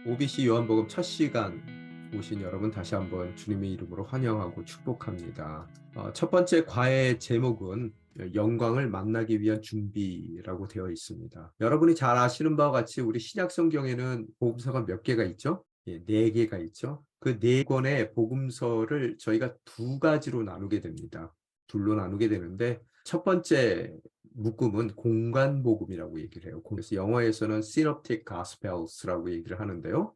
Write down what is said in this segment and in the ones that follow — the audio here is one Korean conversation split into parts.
OBC 요한복음 첫 시간 오신 여러분 다시 한번 주님의 이름으로 환영하고 축복합니다. 첫 번째 과의 제목은 영광을 만나기 위한 준비라고 되어 있습니다. 여러분이 잘 아시는 바와 같이 우리 신약 성경에는 복음서가 몇 개가 있죠? 예, 네 개가 있죠. 그 네 권의 복음서를 저희가 두 가지로 나누게 됩니다. 둘로 나누게 되는데 첫 번째 묶음은 공간 복음이라고 얘기를 해요. 그래서 영어에서는 synoptic gospels라고 얘기를 하는데요.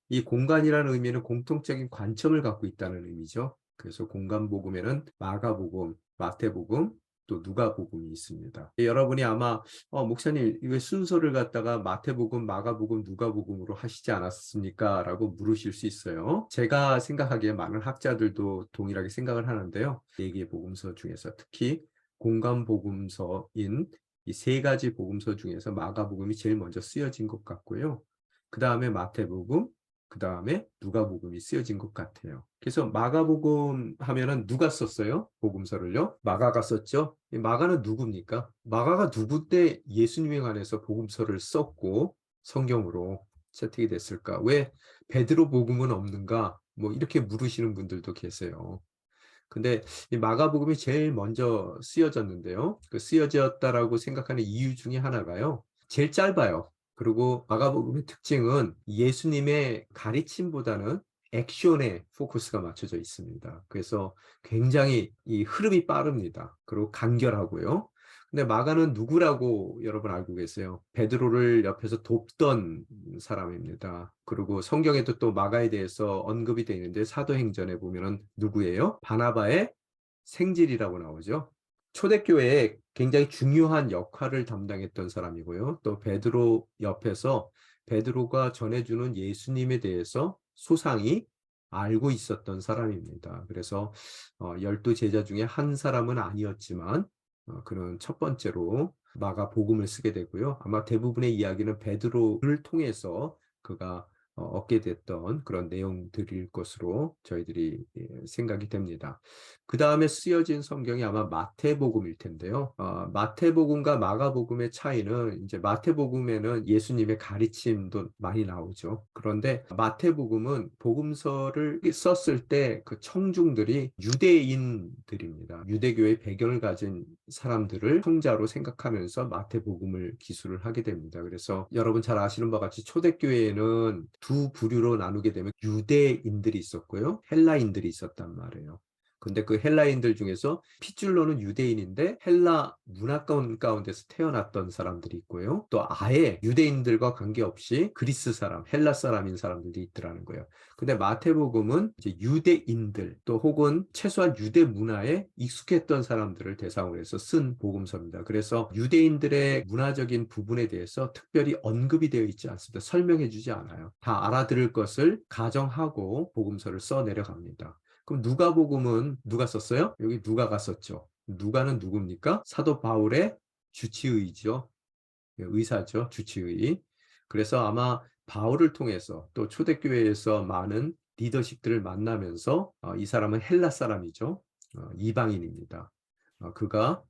이 공간이라는 의미는 공통적인 관점을 갖고 있다는 의미죠. 그래서 공간 복음에는 마가복음, 마태복음, 또 누가복음이 있습니다. 여러분이 아마 목사님 왜 순서를 갖다가 마태복음, 마가복음, 누가복음으로 하시지 않았습니까? 라고 물으실 수 있어요. 제가 생각하기에 많은 학자들도 동일하게 생각을 하는데요. 네 개의 복음서 중에서 특히 공간 복음서인 이 세 가지 복음서 중에서 마가복음이 제일 먼저 쓰여진 것 같고요. 그 다음에 마태복음, 그 다음에 누가복음이 쓰여진 것 같아요. 그래서 마가복음 하면은 누가 썼어요? 복음서를요? 마가가 썼죠? 이 마가는 누굽니까? 마가가 누구때 예수님에 관해서 복음서를 썼고 성경으로 채택이 됐을까? 왜 베드로 복음은 없는가? 뭐 이렇게 물으시는 분들도 계세요. 근데 이 마가복음이 제일 먼저 쓰여졌는데요. 그 쓰여졌다라고 생각하는 이유 중에 하나가요. 제일 짧아요. 그리고 마가복음의 특징은 예수님의 가르침보다는 액션에 포커스가 맞춰져 있습니다. 그래서 굉장히 이 흐름이 빠릅니다. 그리고 간결하고요. 근데 마가는 누구라고 여러분 알고 계세요? 베드로를 옆에서 돕던 사람입니다. 그리고 성경에도 또 마가에 대해서 언급이 되어 있는데 사도행전에 보면은 누구예요? 바나바의 생질이라고 나오죠. 초대교회에 굉장히 중요한 역할을 담당했던 사람이고요. 또 베드로 옆에서 베드로가 전해주는 예수님에 대해서 소상히 알고 있었던 사람입니다. 그래서 12제자 중에 한 사람은 아니었지만 그는 첫 번째로 마가복음을 쓰게 되고요. 아마 대부분의 이야기는 베드로를 통해서 그가 얻게 됐던 그런 내용들일 것으로 저희들이 생각이 됩니다. 그 다음에 쓰여진 성경이 아마 마태복음일 텐데요. 마태복음과 마가복음의 차이는 이제 마태복음에는 예수님의 가르침도 많이 나오죠. 그런데 마태복음은 복음서를 썼을 때 그 청중들이 유대인들입니다. 유대교의 배경을 가진 사람들을 청자로 생각하면서 마태복음을 기술을 하게 됩니다. 그래서 여러분 잘 아시는 바와 같이 초대교회에는 두 부류로 나누게 되면 유대인들이 있었고요. 헬라인들이 있었단 말이에요. 근데 그 헬라인들 중에서 핏줄로는 유대인인데 헬라 문화권 가운데서 태어났던 사람들이 있고요. 또 아예 유대인들과 관계없이 그리스 사람, 헬라 사람인 사람들이 있더라는 거예요. 근데 마태복음은 이제 유대인들 또 혹은 최소한 유대 문화에 익숙했던 사람들을 대상으로 해서 쓴 복음서입니다. 그래서 유대인들의 문화적인 부분에 대해서 특별히 언급이 되어 있지 않습니다. 설명해 주지 않아요. 다 알아들을 것을 가정하고 복음서를 써 내려갑니다. 그럼 누가복음은 누가 썼어요? 여기 누가가 썼죠. 누가는 누굽니까? 사도 바울의 주치의죠. 의사죠. 주치의. 그래서 아마 바울을 통해서 또 초대교회에서 많은 리더십들을 만나면서 이 사람은 헬라 사람이죠. 이방인입니다. 그가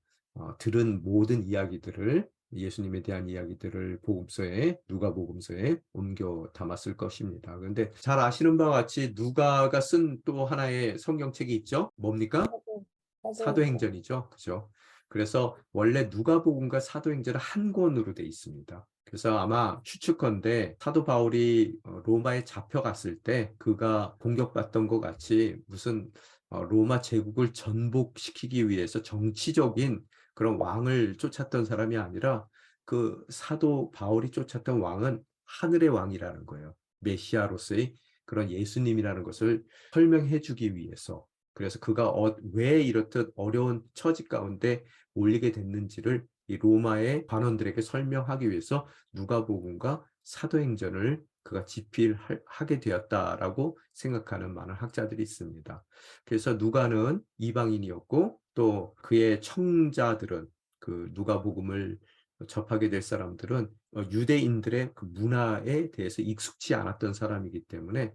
들은 모든 이야기들을 예수님에 대한 이야기들을 복음서에 누가복음서에 옮겨 담았을 것입니다. 그런데 잘 아시는 바와 같이 누가가 쓴 또 하나의 성경책이 있죠. 뭡니까? 사도행전. 사도행전이죠. 그죠? 그래서 원래 누가복음과 사도행전은 한 권으로 돼 있습니다. 그래서 아마 추측컨대 사도 바울이 로마에 잡혀갔을 때 그가 공격받던 것 같이 무슨 로마 제국을 전복시키기 위해서 정치적인 그런 왕을 쫓았던 사람이 아니라 그 사도 바울이 쫓았던 왕은 하늘의 왕이라는 거예요. 메시아로서의 그런 예수님이라는 것을 설명해 주기 위해서 그래서 그가 왜 이렇듯 어려운 처지 가운데 몰리게 됐는지를 이 로마의 관원들에게 설명하기 위해서 누가복음과 사도행전을 그가 집필하게 되었다라고 생각하는 많은 학자들이 있습니다. 그래서 누가는 이방인이었고 또 그의 청자들은 그 누가복음을 접하게 될 사람들은 유대인들의 그 문화에 대해서 익숙치 않았던 사람이기 때문에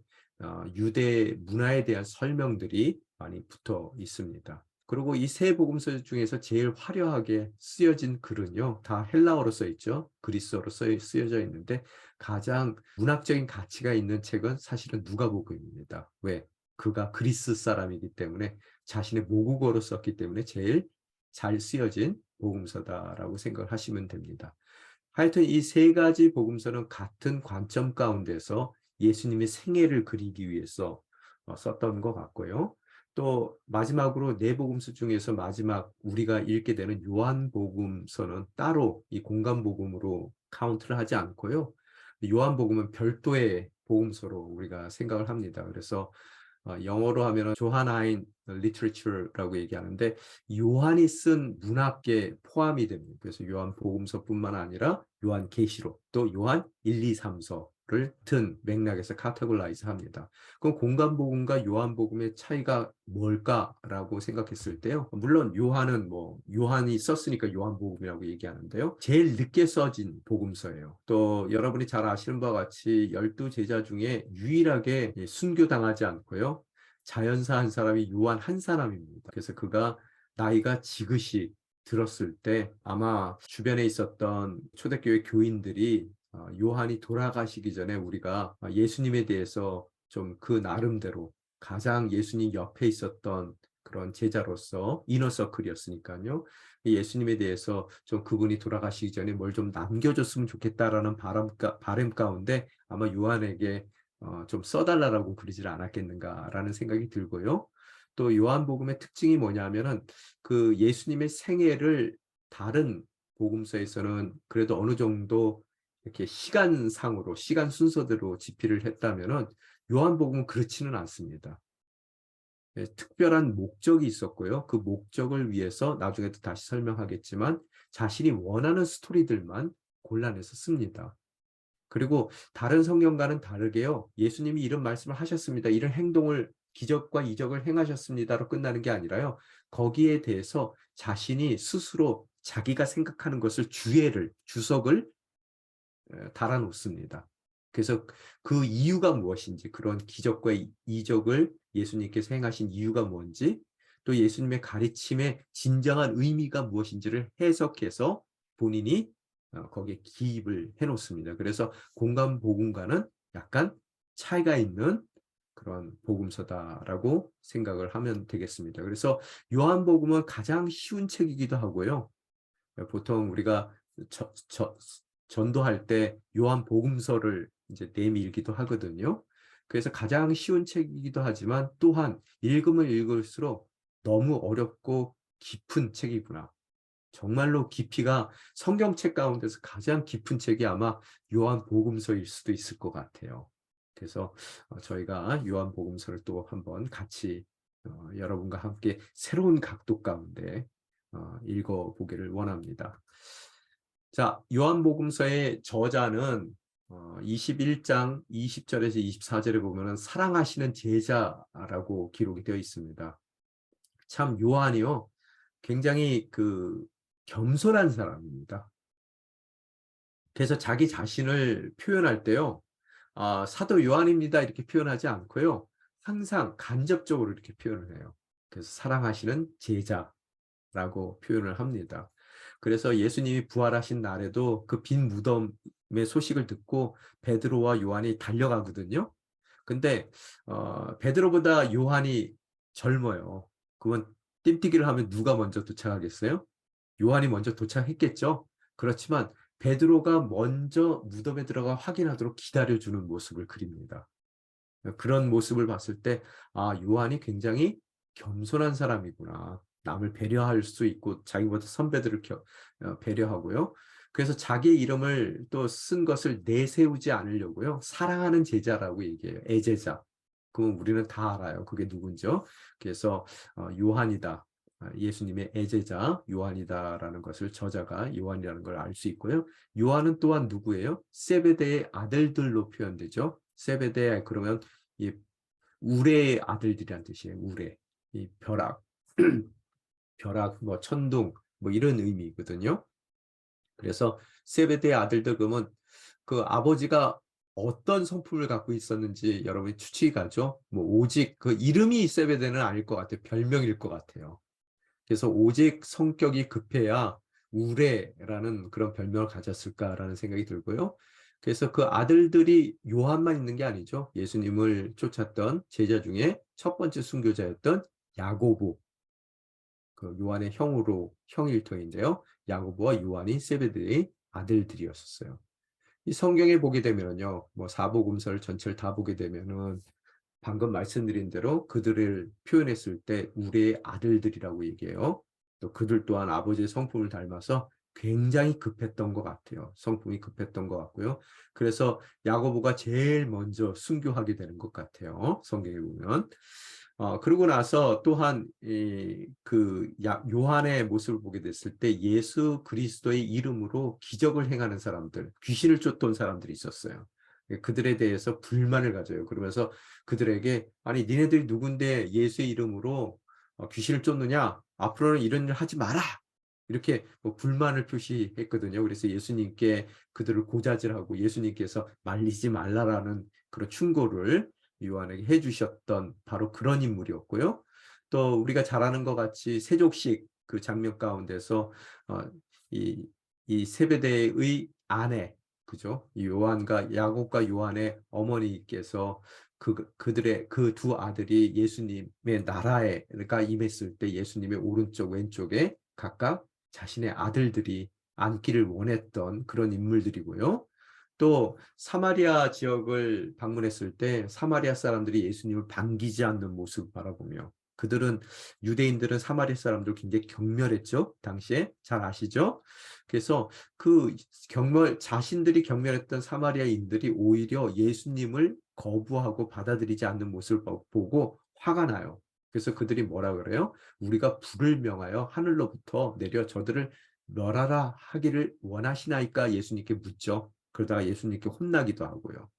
유대 문화에 대한 설명들이 많이 붙어 있습니다. 그리고 이 세 복음서 중에서 제일 화려하게 쓰여진 글은요, 다 헬라어로 써 있죠. 그리스어로 쓰여져 있는데 가장 문학적인 가치가 있는 책은 사실은 누가복음입니다. 왜? 그가 그리스 사람이기 때문에 자신의 모국어로 썼기 때문에 제일 잘 쓰여진 복음서다라고 생각을 하시면 됩니다. 하여튼 이 세 가지 복음서는 같은 관점 가운데서 예수님의 생애를 그리기 위해서 썼던 것 같고요. 또 마지막으로 네 복음서 중에서 마지막 우리가 읽게 되는 요한복음서는 따로 이 공간복음으로 카운트를 하지 않고요. 요한복음은 별도의 복음서로 우리가 생각을 합니다. 그래서 영어로 하면은 조한하인 리터처라고 얘기하는데 요한이 쓴 문학계 포함이 됩니다. 그래서 요한복음서뿐만 아니라 요한계시록 또 요한 1, 2, 3서를 같은 맥락에서 카테고라이즈 합니다. 그럼 공간복음과 요한복음의 차이가 뭘까라고 생각했을 때요. 물론 요한은 요한이 썼으니까 요한복음이라고 얘기하는데요. 제일 늦게 써진 복음서예요. 또 여러분이 잘 아시는 바와 같이 12제자 중에 유일하게 순교당하지 않고요. 자연사 한 사람이 요한 한 사람입니다. 그래서 그가 나이가 지긋이 들었을 때 아마 주변에 있었던 초대교회 교인들이 요한이 돌아가시기 전에 우리가 예수님에 대해서 좀 그 나름대로 가장 예수님 옆에 있었던 그런 제자로서 이너서클이었으니까요. 예수님에 대해서 좀 그분이 돌아가시기 전에 뭘 좀 남겨줬으면 좋겠다라는 바람 가운데 아마 요한에게 좀 써달라고 그러질 않았겠는가라는 생각이 들고요. 또 요한복음의 특징이 뭐냐면은 그 예수님의 생애를 다른 복음서에서는 그래도 어느 정도 이렇게 시간상으로 시간 순서대로 집필을 했다면은 요한복음은 그렇지는 않습니다. 특별한 목적이 있었고요. 그 목적을 위해서 나중에도 다시 설명하겠지만 자신이 원하는 스토리들만 골라내서 씁니다. 그리고 다른 성경과는 다르게요. 예수님이 이런 말씀을 하셨습니다. 이런 행동을 기적과 이적을 행하셨습니다로 끝나는 게 아니라요. 거기에 대해서 자신이 스스로 자기가 생각하는 것을 주석을 달아놓습니다. 그래서 그 이유가 무엇인지, 그런 기적과 이적을 예수님께서 행하신 이유가 뭔지, 또 예수님의 가르침의 진정한 의미가 무엇인지를 해석해서 본인이 거기에 기입을 해놓습니다. 그래서 공간 복음과는 약간 차이가 있는 그런 복음서다라고 생각을 하면 되겠습니다. 그래서 요한복음은 가장 쉬운 책이기도 하고요. 보통 우리가 저, 저, 전도할 때 요한복음서를 이제 내밀기도 하거든요. 그래서 가장 쉬운 책이기도 하지만 또한 읽으면 읽을수록 너무 어렵고 깊은 책이구나. 정말로 깊이가 성경책 가운데서 가장 깊은 책이 아마 요한복음서일 수도 있을 것 같아요. 그래서 저희가 요한복음서를 또 한번 같이 여러분과 함께 새로운 각도 가운데 읽어보기를 원합니다. 자, 요한복음서의 저자는 21장 20절에서 24절에 보면은 사랑하시는 제자라고 기록이 되어 있습니다. 참 요한이요, 굉장히 겸손한 사람입니다. 그래서 자기 자신을 표현할 때요, 사도 요한입니다 이렇게 표현하지 않고요, 항상 간접적으로 이렇게 표현을 해요. 그래서 사랑하시는 제자라고 표현을 합니다. 그래서 예수님이 부활하신 날에도 그 빈 무덤의 소식을 듣고 베드로와 요한이 달려가거든요. 근데 베드로보다 요한이 젊어요. 그건 뜀뛰기를 하면 누가 먼저 도착하겠어요? 요한이 먼저 도착했겠죠. 그렇지만 베드로가 먼저 무덤에 들어가 확인하도록 기다려주는 모습을 그립니다. 그런 모습을 봤을 때 요한이 굉장히 겸손한 사람이구나. 남을 배려할 수 있고 자기보다 선배들을 배려하고요. 그래서 자기의 이름을 또 쓴 것을 내세우지 않으려고요. 사랑하는 제자라고 얘기해요. 애제자. 그건 우리는 다 알아요. 그게 누군지요. 그래서 요한이다. 예수님의 애제자 요한이다라는 것을 저자가 요한이라는 걸 알 수 있고요. 요한은 또한 누구예요? 세베대의 아들들로 표현되죠. 세베대 그러면 이 우레의 아들들이란 뜻이에요. 우레. 이 벼락, 벼락, 천둥, 이런 의미거든요. 그래서 세베대의 아들들 그러면 그 아버지가 어떤 성품을 갖고 있었는지 여러분이 추측이 가죠. 오직 그 이름이 세베대는 아닐 것 같아요. 별명일 것 같아요. 그래서 오직 성격이 급해야 우레라는 그런 별명을 가졌을까라는 생각이 들고요. 그래서 그 아들들이 요한만 있는 게 아니죠. 예수님을 쫓았던 제자 중에 첫 번째 순교자였던 야고보, 그 요한의 형일 터인데요. 야고보와 요한이 세베대의 아들들이었었어요. 이 성경에 보게 되면요, 뭐 사복음서를 전체를 다 보게 되면은 방금 말씀드린 대로 그들을 표현했을 때 우리의 아들들이라고 얘기해요. 또 그들 또한 아버지의 성품을 닮아서 굉장히 급했던 것 같아요. 성품이 급했던 것 같고요. 그래서 야고보가 제일 먼저 순교하게 되는 것 같아요. 성경에 보면. 그러고 나서 또한 요한의 모습을 보게 됐을 때 예수 그리스도의 이름으로 기적을 행하는 사람들, 귀신을 쫓던 사람들이 있었어요. 그들에 대해서 불만을 가져요. 그러면서 그들에게 아니 니네들이 누군데 예수의 이름으로 귀신을 쫓느냐? 앞으로는 이런 일 하지 마라. 이렇게 뭐 불만을 표시했거든요. 그래서 예수님께 그들을 고자질하고 예수님께서 말리지 말라라는 그런 충고를 요한에게 해주셨던 바로 그런 인물이었고요. 또 우리가 잘 아는 것 같이 세족식 그 장면 가운데서 어, 이, 이 세베대의 아내, 그죠? 이 요한과 야곱과 요한의 어머니께서 그들의 그 두 아들이 예수님의 나라에가 임했을 때 예수님의 오른쪽 왼쪽에 각각 자신의 아들들이 앉기를 원했던 그런 인물들이고요. 또 사마리아 지역을 방문했을 때 사마리아 사람들이 예수님을 반기지 않는 모습을 바라보며 그들은 유대인들은 사마리아 사람들 굉장히 경멸했죠. 당시에 잘 아시죠? 그래서 그 자신들이 경멸했던 사마리아인들이 오히려 예수님을 거부하고 받아들이지 않는 모습을 보고 화가 나요. 그래서 그들이 뭐라 그래요? 우리가 불을 명하여 하늘로부터 내려 저들을 멸하라 하기를 원하시나이까 예수님께 묻죠. 그러다가 예수님께 혼나기도 하고요.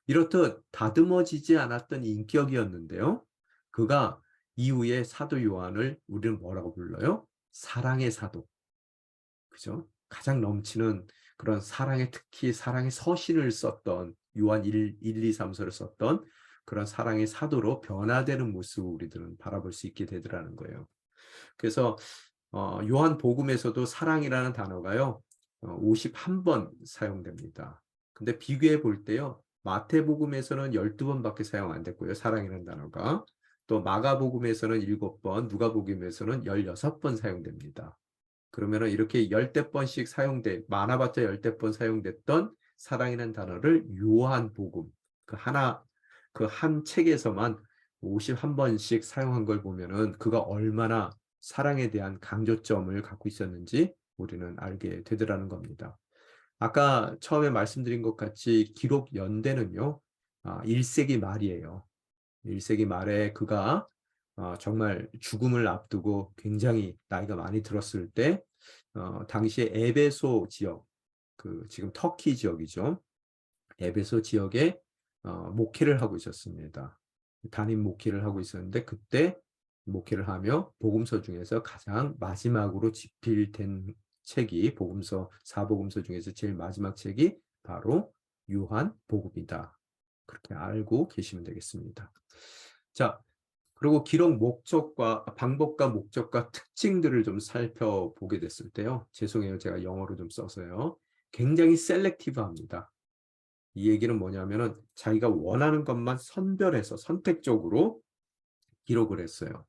이렇듯 다듬어지지 않았던 인격이었는데요. 그가 이후에 사도 요한을 우리는 뭐라고 불러요? 사랑의 사도. 그죠? 가장 넘치는 그런 사랑의 특히 사랑의 서신을 썼던 요한 1, 2, 3서를 썼던 그런 사랑의 사도로 변화되는 모습을 우리들은 바라볼 수 있게 되더라는 거예요. 그래서 요한 복음에서도 사랑이라는 단어가요. 51번 사용됩니다. 근데 비교해 볼 때요. 마태복음에서는 12번밖에 사용 안 됐고요. 사랑이라는 단어가. 또 마가복음에서는 7번, 누가복음에서는 16번 사용됩니다. 그러면은 이렇게 열댓 번씩 많아봤자 열댓 번 사용됐던 사랑이라는 단어를 요한복음 그 한 책에서만 51번씩 사용한 걸 보면은 그가 얼마나 사랑에 대한 강조점을 갖고 있었는지 우리는 알게 되더라는 겁니다. 아까 처음에 말씀드린 것 같이 기록 연대는요, 1세기 말이에요. 1세기 말에 그가 정말 죽음을 앞두고 굉장히 나이가 많이 들었을 때 당시에 에베소 지역, 그 지금 터키 지역이죠. 에베소 지역에 목회를 하고 있었습니다. 담임 목회를 하고 있었는데 그때 목회를 하며 복음서 중에서 가장 마지막으로 집필된 책이 복음서, 사복음서 중에서 제일 마지막 책이 바로 요한 복음이다. 그렇게 알고 계시면 되겠습니다. 자, 그리고 기록 방법과 목적과 특징들을 좀 살펴보게 됐을 때요. 죄송해요. 제가 영어로 좀 써서요. 굉장히 셀렉티브합니다. 이 얘기는 뭐냐면은 자기가 원하는 것만 선별해서 선택적으로 기록을 했어요.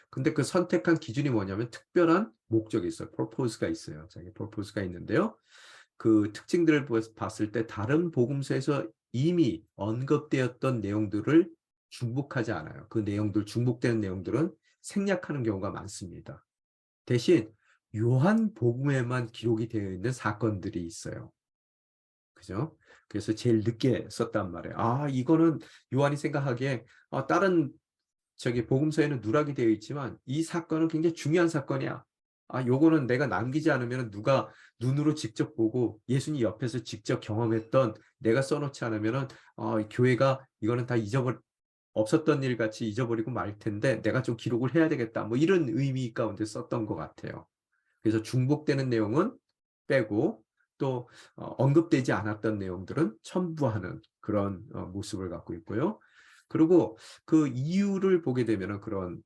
근데 그 선택한 기준이 뭐냐면 특별한 목적이 있어요. purpose가 있어요. 자기 purpose가 있는데요. 그 특징들을 봤을 때 다른 복음서에서 이미 언급되었던 내용들을 중복하지 않아요. 그 내용들, 중복되는 내용들은 생략하는 경우가 많습니다. 대신 요한 복음에만 기록이 되어 있는 사건들이 있어요. 그죠? 그래서 제일 늦게 썼단 말이에요. 이거는 요한이 생각하기에 다른 저기 복음서에는 누락이 되어 있지만 이 사건은 굉장히 중요한 사건이야. 요거는 내가 남기지 않으면 누가 눈으로 직접 보고 예수님 옆에서 직접 경험했던 내가 써놓지 않으면은 교회가 이거는 다 없었던 일 같이 잊어버리고 말 텐데 내가 좀 기록을 해야 되겠다. 뭐 이런 의미 가운데 썼던 것 같아요. 그래서 중복되는 내용은 빼고 또 언급되지 않았던 내용들은 첨부하는 그런 모습을 갖고 있고요. 그리고 그 이유를 보게 되면은 그런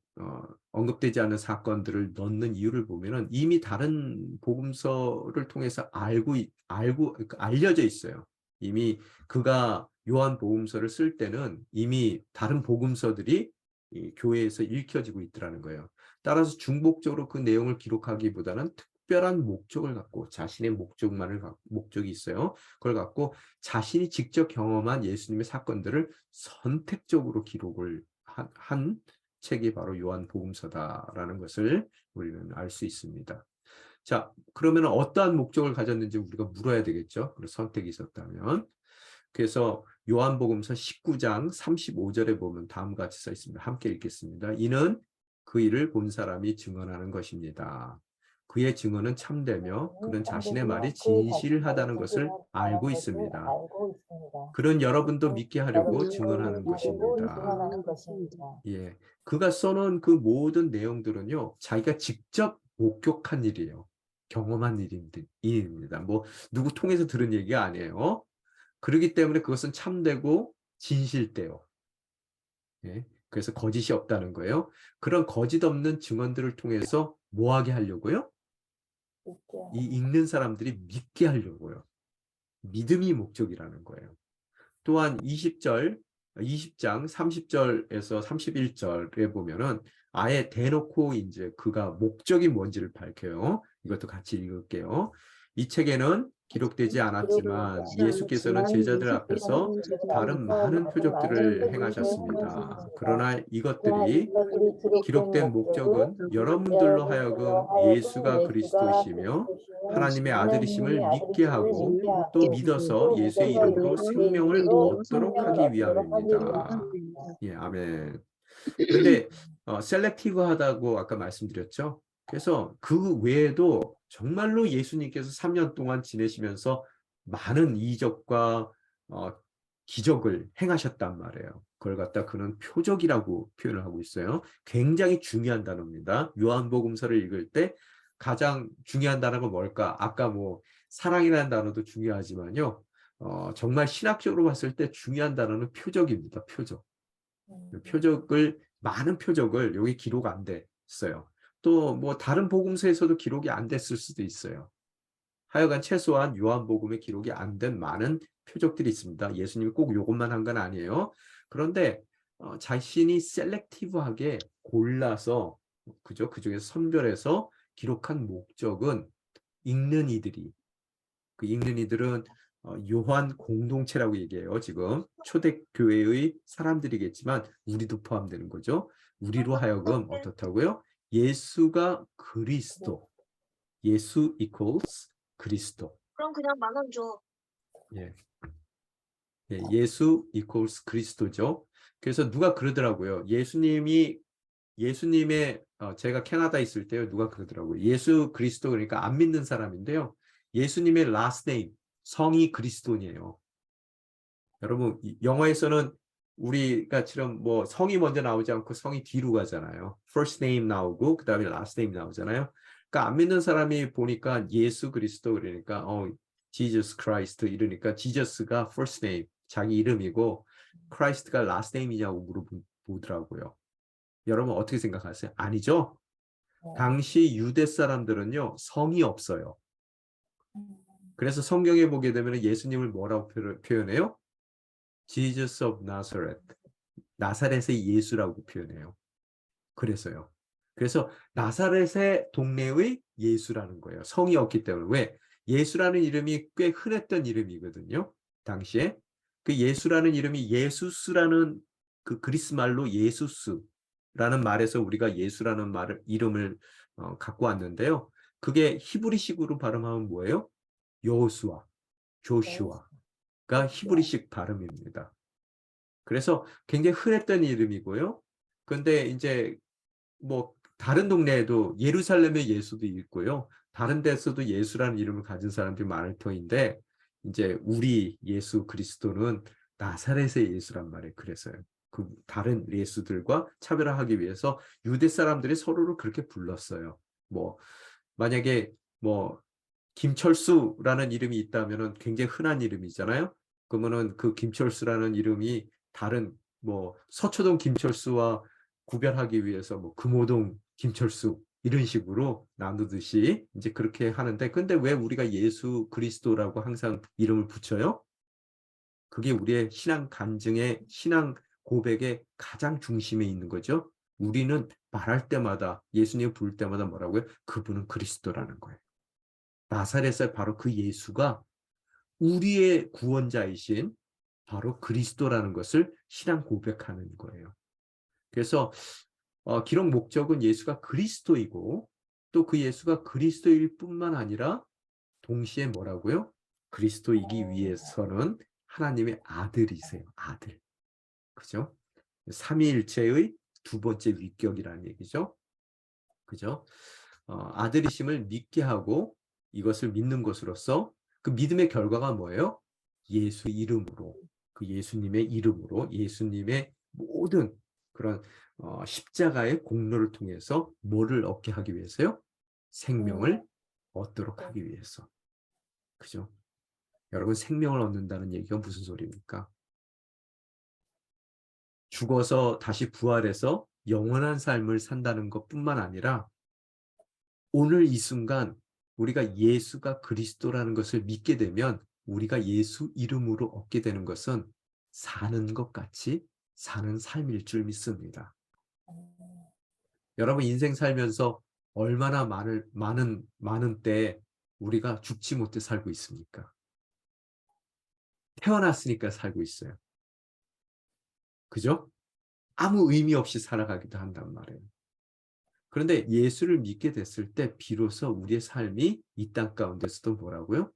언급되지 않은 사건들을 넣는 이유를 보면은 이미 다른 복음서를 통해서 그러니까 알려져 있어요. 이미 그가 요한복음서를 쓸 때는 이미 다른 복음서들이 이 교회에서 읽혀지고 있더라는 거예요. 따라서 중복적으로 그 내용을 기록하기보다는 특별한 목적을 갖고 자신의 목적이 있어요. 그걸 갖고 자신이 직접 경험한 예수님의 사건들을 선택적으로 기록을 한 책이 바로 요한복음서다라는 것을 우리는 알 수 있습니다. 자, 그러면 어떠한 목적을 가졌는지 우리가 물어야 되겠죠. 그래서 선택이 있었다면. 그래서 요한복음서 19장 35절에 보면 다음과 같이 써 있습니다. 함께 읽겠습니다. 이는 그 일을 본 사람이 증언하는 것입니다. 그의 증언은 참되며 그는 자신의 말이 진실하다는 것을 알고 있습니다. 그는 여러분도 믿게 하려고 증언하는 것입니다. 예, 그가 써놓은 그 모든 내용들은요, 자기가 직접 목격한 일이에요. 경험한 일입니다. 뭐 누구 통해서 들은 얘기가 아니에요. 그렇기 때문에 그것은 참되고 진실돼요. 예, 그래서 거짓이 없다는 거예요. 그런 거짓 없는 증언들을 통해서 뭐 하게 하려고요? 이 읽는 사람들이 믿게 하려고요. 믿음이 목적이라는 거예요. 또한 20장 30절에서 31절에 보면은 아예 대놓고 이제 그가 목적이 뭔지를 밝혀요. 이것도 같이 읽을게요. 이 책에는 기록되지 않았지만 예수께서는 제자들 앞에서 다른 많은 표적들을 행하셨습니다. 그러나 이것들이 기록된 목적은 여러분들로 하여금 예수가 그리스도이시며 하나님의 아들이심을 믿게 하고 또 믿어서 예수의 이름으로 생명을 얻도록 하기 위함입니다. 예, 아멘. 근데 셀렉티브하다고 아까 말씀드렸죠. 그래서 그 외에도 정말로 예수님께서 3년 동안 지내시면서 많은 이적과 기적을 행하셨단 말이에요. 그걸 갖다 그는 표적이라고 표현을 하고 있어요. 굉장히 중요한 단어입니다. 요한복음서를 읽을 때 가장 중요한 단어가 뭘까? 아까 뭐 사랑이라는 단어도 중요하지만요. 정말 신학적으로 봤을 때 중요한 단어는 표적입니다. 표적. 많은 표적을 여기 기록 안 됐어요. 또 뭐 다른 복음서에서도 기록이 안 됐을 수도 있어요. 하여간 최소한 요한복음에 기록이 안 된 많은 표적들이 있습니다. 예수님이 꼭 이것만 한 건 아니에요. 그런데 자신이 셀렉티브하게 골라서 그죠? 그중에서 선별해서 기록한 목적은 읽는 이들이 그 읽는 이들은 요한 공동체라고 얘기해요. 지금 초대교회의 사람들이겠지만 우리도 포함되는 거죠. 우리로 하여금 어떻다고요? 예수가 그리스도. 예수 equals 그리스도. 그럼 그냥 10,000원 줘. 예. 예, 예수 equals 그리스도죠. 그래서 누가 그러더라고요. 예수님의 제가 캐나다에 있을 때요. 누가 그러더라고요. 예수 그리스도 그러니까 안 믿는 사람인데요. 예수님의 last name 성이 그리스도니에요. 여러분 영어에서는 우리가처럼 뭐 성이 먼저 나오지 않고 성이 뒤로 가잖아요. first name 나오고 그 다음에 last name 나오잖아요. 그러니까 안 믿는 사람이 보니까 예수 그리스도 그러니까 Jesus Christ 이러니까 Jesus가 first name 자기 이름이고 Christ가 last name이냐고 물어보더라고요. 여러분 어떻게 생각하세요? 아니죠? 당시 유대 사람들은요 성이 없어요. 그래서 성경에 보게 되면 예수님을 뭐라고 표현해요? Jesus of Nazareth. 나사렛의 예수라고 표현해요. 그래서요. 그래서 나사렛의 동네의 예수라는 거예요. 성이 없기 때문에. 왜? 예수라는 이름이 꽤 흔했던 이름이거든요. 당시에. 그 예수라는 이름이 예수스라는 그 그리스 말로 예수스라는 말에서 우리가 예수라는 이름을 갖고 왔는데요. 그게 히브리식으로 발음하면 뭐예요? 여호수아, 조슈아가 히브리식 발음입니다. 그래서 굉장히 흔했던 이름이고요. 근데 이제 뭐 다른 동네에도 예루살렘의 예수도 있고요. 다른 데서도 예수라는 이름을 가진 사람들이 많을 터인데 이제 우리 예수 그리스도는 나사렛의 예수란 말이에요. 그래서요. 그 다른 예수들과 차별화하기 위해서 유대 사람들이 서로를 그렇게 불렀어요. 뭐 만약에 뭐 김철수라는 이름이 있다면은 굉장히 흔한 이름이잖아요. 그러면은 그 김철수라는 이름이 다른 뭐 서초동 김철수와 구별하기 위해서 뭐 금호동 김철수 이런 식으로 나누듯이 이제 그렇게 하는데 근데 왜 우리가 예수 그리스도라고 항상 이름을 붙여요? 그게 우리의 신앙 간증의 신앙 고백의 가장 중심에 있는 거죠. 우리는 말할 때마다 예수님 부를 때마다 뭐라고요? 그분은 그리스도라는 거예요. 나사렛의 바로 그 예수가 우리의 구원자이신 바로 그리스도라는 것을 신앙 고백하는 거예요. 그래서 기록 목적은 예수가 그리스도이고 또 그 예수가 그리스도일 뿐만 아니라 동시에 뭐라고요? 그리스도이기 위해서는 하나님의 아들이세요. 아들. 그죠? 삼위일체의 두 번째 위격이라는 얘기죠. 그죠? 아들이심을 믿게 하고 이것을 믿는 것으로서 그 믿음의 결과가 뭐예요? 예수 이름으로, 그 예수님의 이름으로 예수님의 모든 그런 십자가의 공로를 통해서 뭐를 얻게 하기 위해서요? 생명을 얻도록 하기 위해서. 그죠? 여러분, 생명을 얻는다는 얘기가 무슨 소리입니까? 죽어서 다시 부활해서 영원한 삶을 산다는 것뿐만 아니라 오늘 이 순간 우리가 예수가 그리스도라는 것을 믿게 되면 우리가 예수 이름으로 얻게 되는 것은 사는 것 같이 사는 삶일 줄 믿습니다. 여러분, 인생 살면서 얼마나 많은 때 우리가 죽지 못해 살고 있습니까? 태어났으니까 살고 있어요. 그죠? 아무 의미 없이 살아가기도 한단 말이에요. 그런데 예수를 믿게 됐을 때 비로소 우리의 삶이 이 땅 가운데서도 뭐라고요?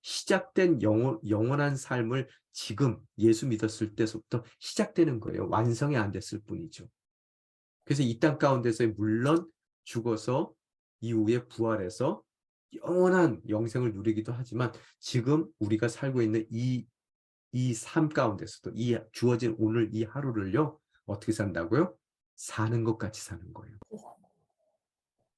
시작된 영원한 삶을 지금 예수 믿었을 때부터 시작되는 거예요. 완성이 안 됐을 뿐이죠. 그래서 이 땅 가운데서 물론 죽어서 이후에 부활해서 영원한 영생을 누리기도 하지만 지금 우리가 살고 있는 이 삶 가운데서도 이 주어진 오늘 이 하루를요. 어떻게 산다고요? 사는 것 같이 사는 거예요.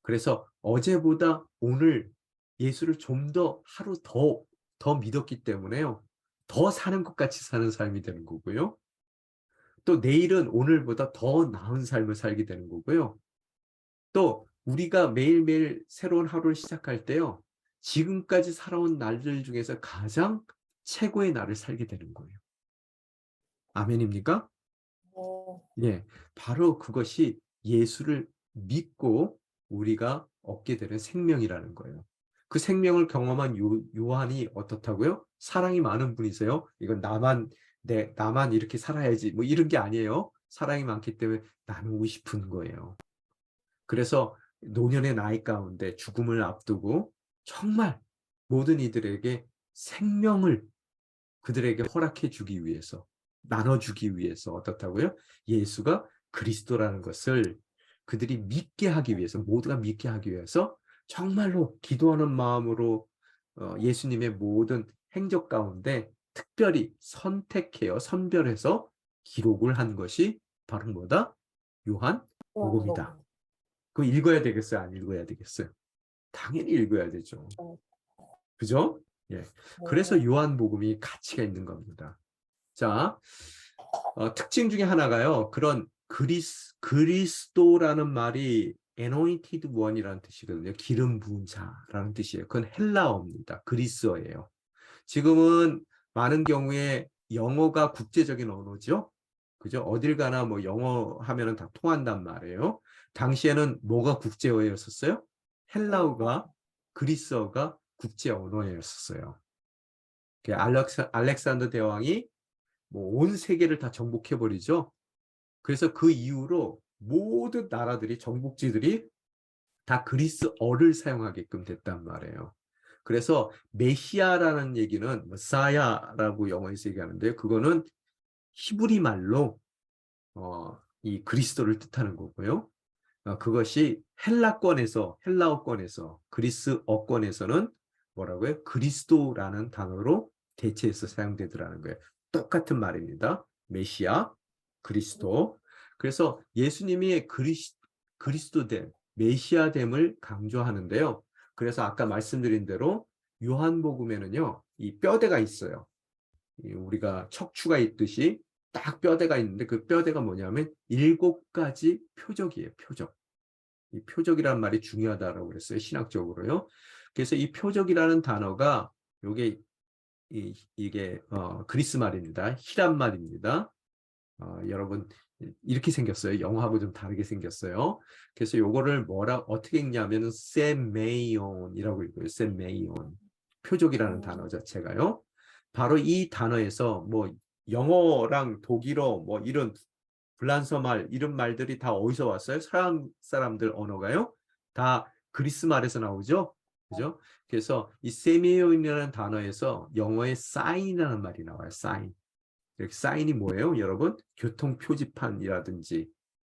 그래서 어제보다 오늘 예수를 좀 더 하루 더 믿었기 때문에요. 더 사는 것 같이 사는 삶이 되는 거고요. 또 내일은 오늘보다 더 나은 삶을 살게 되는 거고요. 또 우리가 매일매일 새로운 하루를 시작할 때요. 지금까지 살아온 날들 중에서 가장 최고의 날을 살게 되는 거예요. 아멘입니까? 예, 바로 그것이 예수를 믿고 우리가 얻게 되는 생명이라는 거예요. 그 생명을 경험한 요한이 어떻다고요? 사랑이 많은 분이세요. 이건 나만 이렇게 살아야지 뭐 이런 게 아니에요. 사랑이 많기 때문에 나누고 싶은 거예요. 그래서 노년의 나이 가운데 죽음을 앞두고 정말 모든 이들에게 생명을 그들에게 허락해 주기 위해서 나눠주기 위해서 어떻다고요? 예수가 그리스도라는 것을 그들이 믿게 하기 위해서 모두가 믿게 하기 위해서 정말로 기도하는 마음으로 예수님의 모든 행적 가운데 특별히 선택해요. 선별해서 기록을 한 것이 바로 뭐다? 요한 복음이다. 그거 읽어야 되겠어요? 안 읽어야 되겠어요? 당연히 읽어야 되죠. 그죠? 예. 그래서 요한복음이 가치가 있는 겁니다. 자, 특징 중에 하나가요. 그런 그리스도라는 말이 anointed one이라는 뜻이거든요. 기름 부은 자라는 뜻이에요. 그건 헬라어입니다. 그리스어예요. 지금은 많은 경우에 영어가 국제적인 언어죠. 그죠? 어딜 가나 뭐 영어 하면은 다 통한단 말이에요. 당시에는 뭐가 국제어였었어요? 헬라어가 그리스어가 국제 언어였었어요. 알렉산더 대왕이 뭐 온 세계를 다 정복해버리죠. 그래서 그 이후로 모든 나라들이 정복지들이 다 그리스어를 사용하게끔 됐단 말이에요. 그래서 메시아라는 얘기는 사야라고 영어에서 얘기하는데요. 그거는 히브리 말로 이 그리스도를 뜻하는 거고요. 그것이 헬라어권에서 그리스어권에서는 뭐라고요? 그리스도라는 단어로 대체해서 사용되더라는 거예요. 똑같은 말입니다. 메시아, 그리스도. 그래서 예수님이 그리스도됨, 메시아됨을 강조하는데요. 그래서 아까 말씀드린 대로 요한복음에는요, 이 뼈대가 있어요. 우리가 척추가 있듯이 딱 뼈대가 있는데 그 뼈대가 뭐냐면 7가지 표적이에요. 표적. 이 표적이라는 말이 중요하다라고 그랬어요. 신학적으로요. 그래서 이 표적이라는 단어가 요게 이게 그리스 말입니다. 히람 말입니다. 여러분 이렇게 생겼어요. 영어하고 좀 다르게 생겼어요. 그래서 요거를 어떻게 읽냐면은 세메이온이라고 읽어요. 세메이온. 표적이라는 단어 자체가요. 바로 이 단어에서 뭐 영어랑 독일어 뭐 이런 불란서 말 이런 말들이 다 어디서 왔어요? 서양 사람들 언어가요. 다 그리스 말에서 나오죠. 그죠? 그래서 이 세메이온이라는 단어에서 영어의 사인이라는 말이 나와요. 사인. 이렇게 사인이 뭐예요, 여러분? 교통 표지판이라든지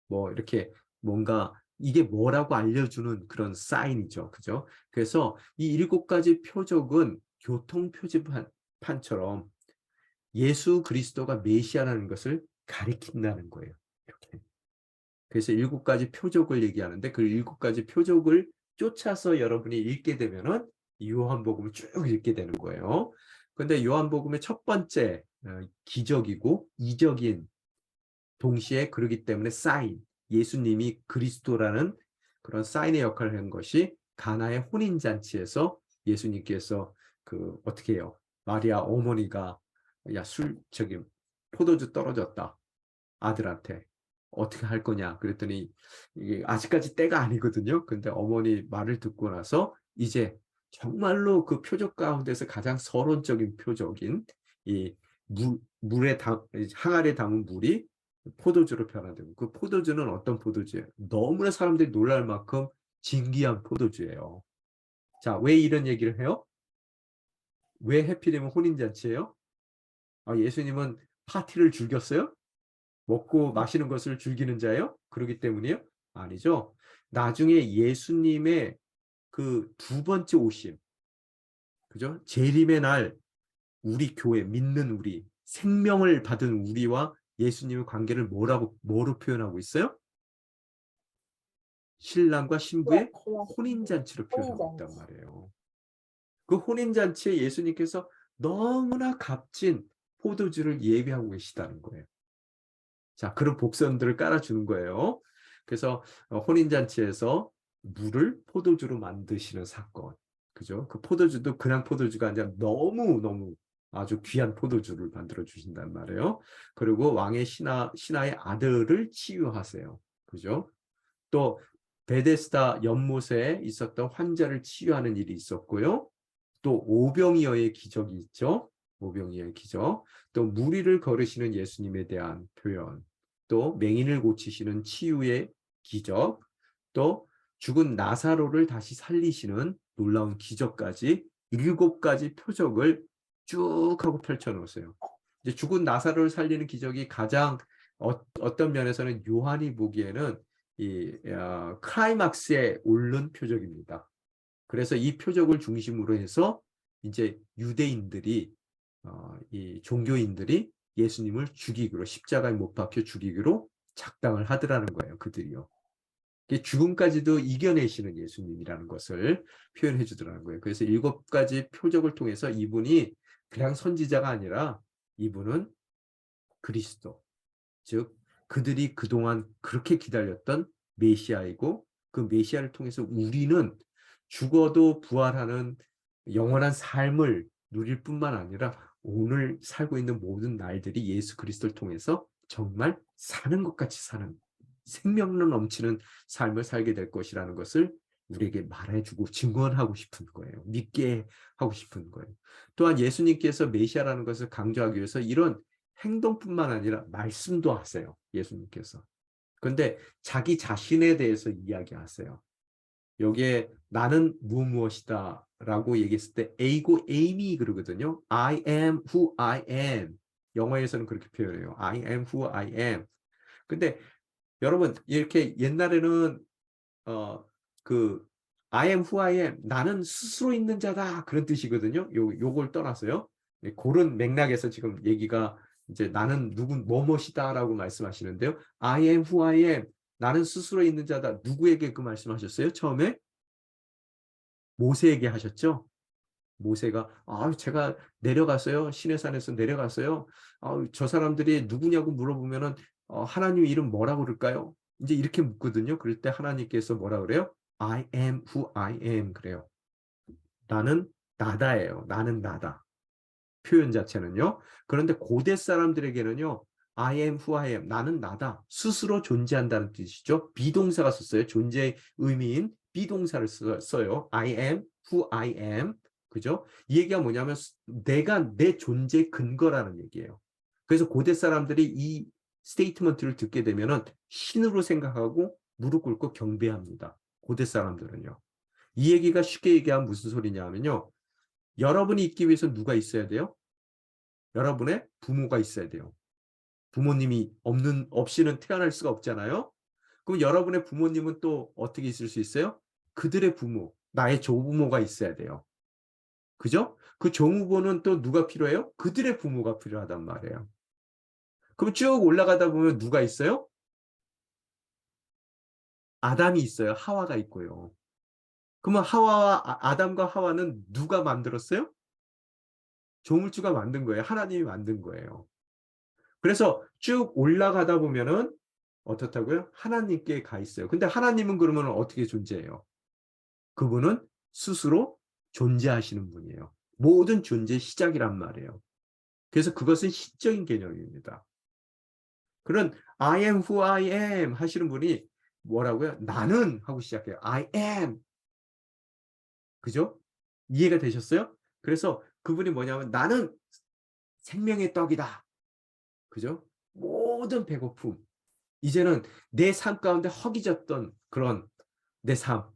뭐 이렇게 뭔가 이게 뭐라고 알려주는 그런 사인이죠, 그죠? 그래서 이 7가지 표적은 교통 표지판처럼 예수 그리스도가 메시아라는 것을 가리킨다는 거예요. 이렇게. 그래서 7가지 표적을 얘기하는데 그 7가지 표적을 쫓아서 여러분이 읽게 되면은 요한복음을 쭉 읽게 되는 거예요. 근데 요한복음의 첫 번째 기적이고 이적인 동시에 그러기 때문에 사인, 예수님이 그리스도라는 그런 사인의 역할을 한 것이 가나의 혼인잔치에서 예수님께서 어떻게 해요? 마리아 어머니가 야, 저기 포도주 떨어졌다. 아들한테. 어떻게 할 거냐? 그랬더니 이게 아직까지 때가 아니거든요. 근데 어머니 말을 듣고 나서 이제 정말로 그 표적 가운데서 가장 서론적인 표적인 이 항아리에 담은 물이 포도주로 변화되고 그 포도주는 어떤 포도주예요? 너무나 사람들이 놀랄 만큼 진귀한 포도주예요. 자, 왜 이런 얘기를 해요? 왜 해필이면 혼인잔치예요? 예수님은 파티를 즐겼어요? 먹고 마시는 것을 즐기는 자예요? 그러기 때문이에요? 아니죠. 나중에 예수님의 그 두 번째 오심, 그죠? 재림의 날 우리 교회 믿는 우리 생명을 받은 우리와 예수님의 관계를 뭐로 표현하고 있어요? 신랑과 신부의 혼인잔치로 표현하고 있단 말이에요. 그 혼인잔치에 예수님께서 너무나 값진 포도주를 예비하고 계시다는 거예요. 자, 그런 복선들을 깔아주는 거예요. 그래서 혼인잔치에서 물을 포도주로 만드시는 사건. 그죠? 그 포도주도 그냥 포도주가 아니라 너무너무 아주 귀한 포도주를 만들어 주신단 말이에요. 그리고 왕의 신하의 아들을 치유하세요. 그죠? 또 베데스다 연못에 있었던 환자를 치유하는 일이 있었고요. 또 오병이어의 기적이 있죠. 오병이어의 기적. 또 무리를 걸으시는 예수님에 대한 표현. 또 맹인을 고치시는 치유의 기적. 또 죽은 나사로를 다시 살리시는 놀라운 기적까지 7가지 표적을 쭉 하고 펼쳐놓으세요. 이제 죽은 나사로를 살리는 기적이 가장 어떤 면에서는 요한이 보기에는 클라이막스에 오른 표적입니다. 그래서 이 표적을 중심으로 해서 이제 유대인들이 이 종교인들이 예수님을 죽이기로 십자가에 못 박혀 죽이기로 작당을 하더라는 거예요. 그들이요. 죽음까지도 이겨내시는 예수님이라는 것을 표현해 주더라는 거예요. 그래서 7가지 표적을 통해서 이분이 그냥 선지자가 아니라 이분은 그리스도, 즉 그들이 그동안 그렇게 기다렸던 메시아이고 그 메시아를 통해서 우리는 죽어도 부활하는 영원한 삶을 누릴 뿐만 아니라 오늘 살고 있는 모든 날들이 예수 그리스도를 통해서 정말 사는 것 같이 사는 생명력 넘치는 삶을 살게 될 것이라는 것을 우리에게 말해주고 증언하고 싶은 거예요. 믿게 하고 싶은 거예요. 또한 예수님께서 메시아라는 것을 강조하기 위해서 이런 행동뿐만 아니라 말씀도 하세요. 예수님께서. 그런데 자기 자신에 대해서 이야기하세요. 여기에 나는 무엇이다 라고 얘기했을 때 에이고 에임이 그러거든요. I am who I am. 영어에서는 그렇게 표현해요. I am who I am. 근데 여러분 이렇게 옛날에는 그 I am who I am 나는 스스로 있는 자다 그런 뜻이거든요. 요걸 떠나서요. 그런 맥락에서 지금 얘기가 이제 나는 뭐뭐이다라고 말씀하시는데요. I am who I am 나는 스스로 있는 자다. 누구에게 그 말씀하셨어요? 처음에 모세에게 하셨죠. 모세가 제가 내려갔어요. 시내산에서 내려갔어요. 저 사람들이 누구냐고 물어보면은 하나님 이름 뭐라고 그럴까요? 이제 이렇게 묻거든요. 그럴 때 하나님께서 뭐라 그래요? I am who I am 그래요. 나는 나다예요. 나는 나다. 표현 자체는요. 그런데 고대 사람들에게는요. I am who I am. 나는 나다. 스스로 존재한다는 뜻이죠. 비동사가 썼어요. 존재의 의미인 비동사를 써요. I am who I am. 그죠? 이 얘기가 뭐냐면 내가 내 존재의 근거라는 얘기예요. 그래서 고대 사람들이 이 스테이트먼트를 듣게 되면은 신으로 생각하고 무릎 꿇고 경배합니다. 고대 사람들은요. 이 얘기가 쉽게 얘기하면 무슨 소리냐 하면요. 여러분이 있기 위해서 누가 있어야 돼요? 여러분의 부모가 있어야 돼요. 부모님이 없이는 태어날 수가 없잖아요. 그럼 여러분의 부모님은 또 어떻게 있을 수 있어요? 그들의 부모, 나의 조부모가 있어야 돼요. 그죠? 그 조부모는 또 누가 필요해요? 그들의 부모가 필요하단 말이에요. 그럼 쭉 올라가다 보면 누가 있어요? 아담이 있어요. 하와가 있고요. 그러면 아담과 하와는 누가 만들었어요? 조물주가 만든 거예요. 하나님이 만든 거예요. 그래서 쭉 올라가다 보면은 어떻다고요? 하나님께 가 있어요. 근데 하나님은 그러면 어떻게 존재해요? 그분은 스스로 존재하시는 분이에요. 모든 존재의 시작이란 말이에요. 그래서 그것은 시적인 개념입니다. 그런 I am who I am 하시는 분이 뭐라고요? 나는 하고 시작해요. I am. 그죠? 이해가 되셨어요? 그래서 그분이 뭐냐면 나는 생명의 떡이다. 그죠? 모든 배고픔. 이제는 내 삶 가운데 허기졌던 그런 내 삶.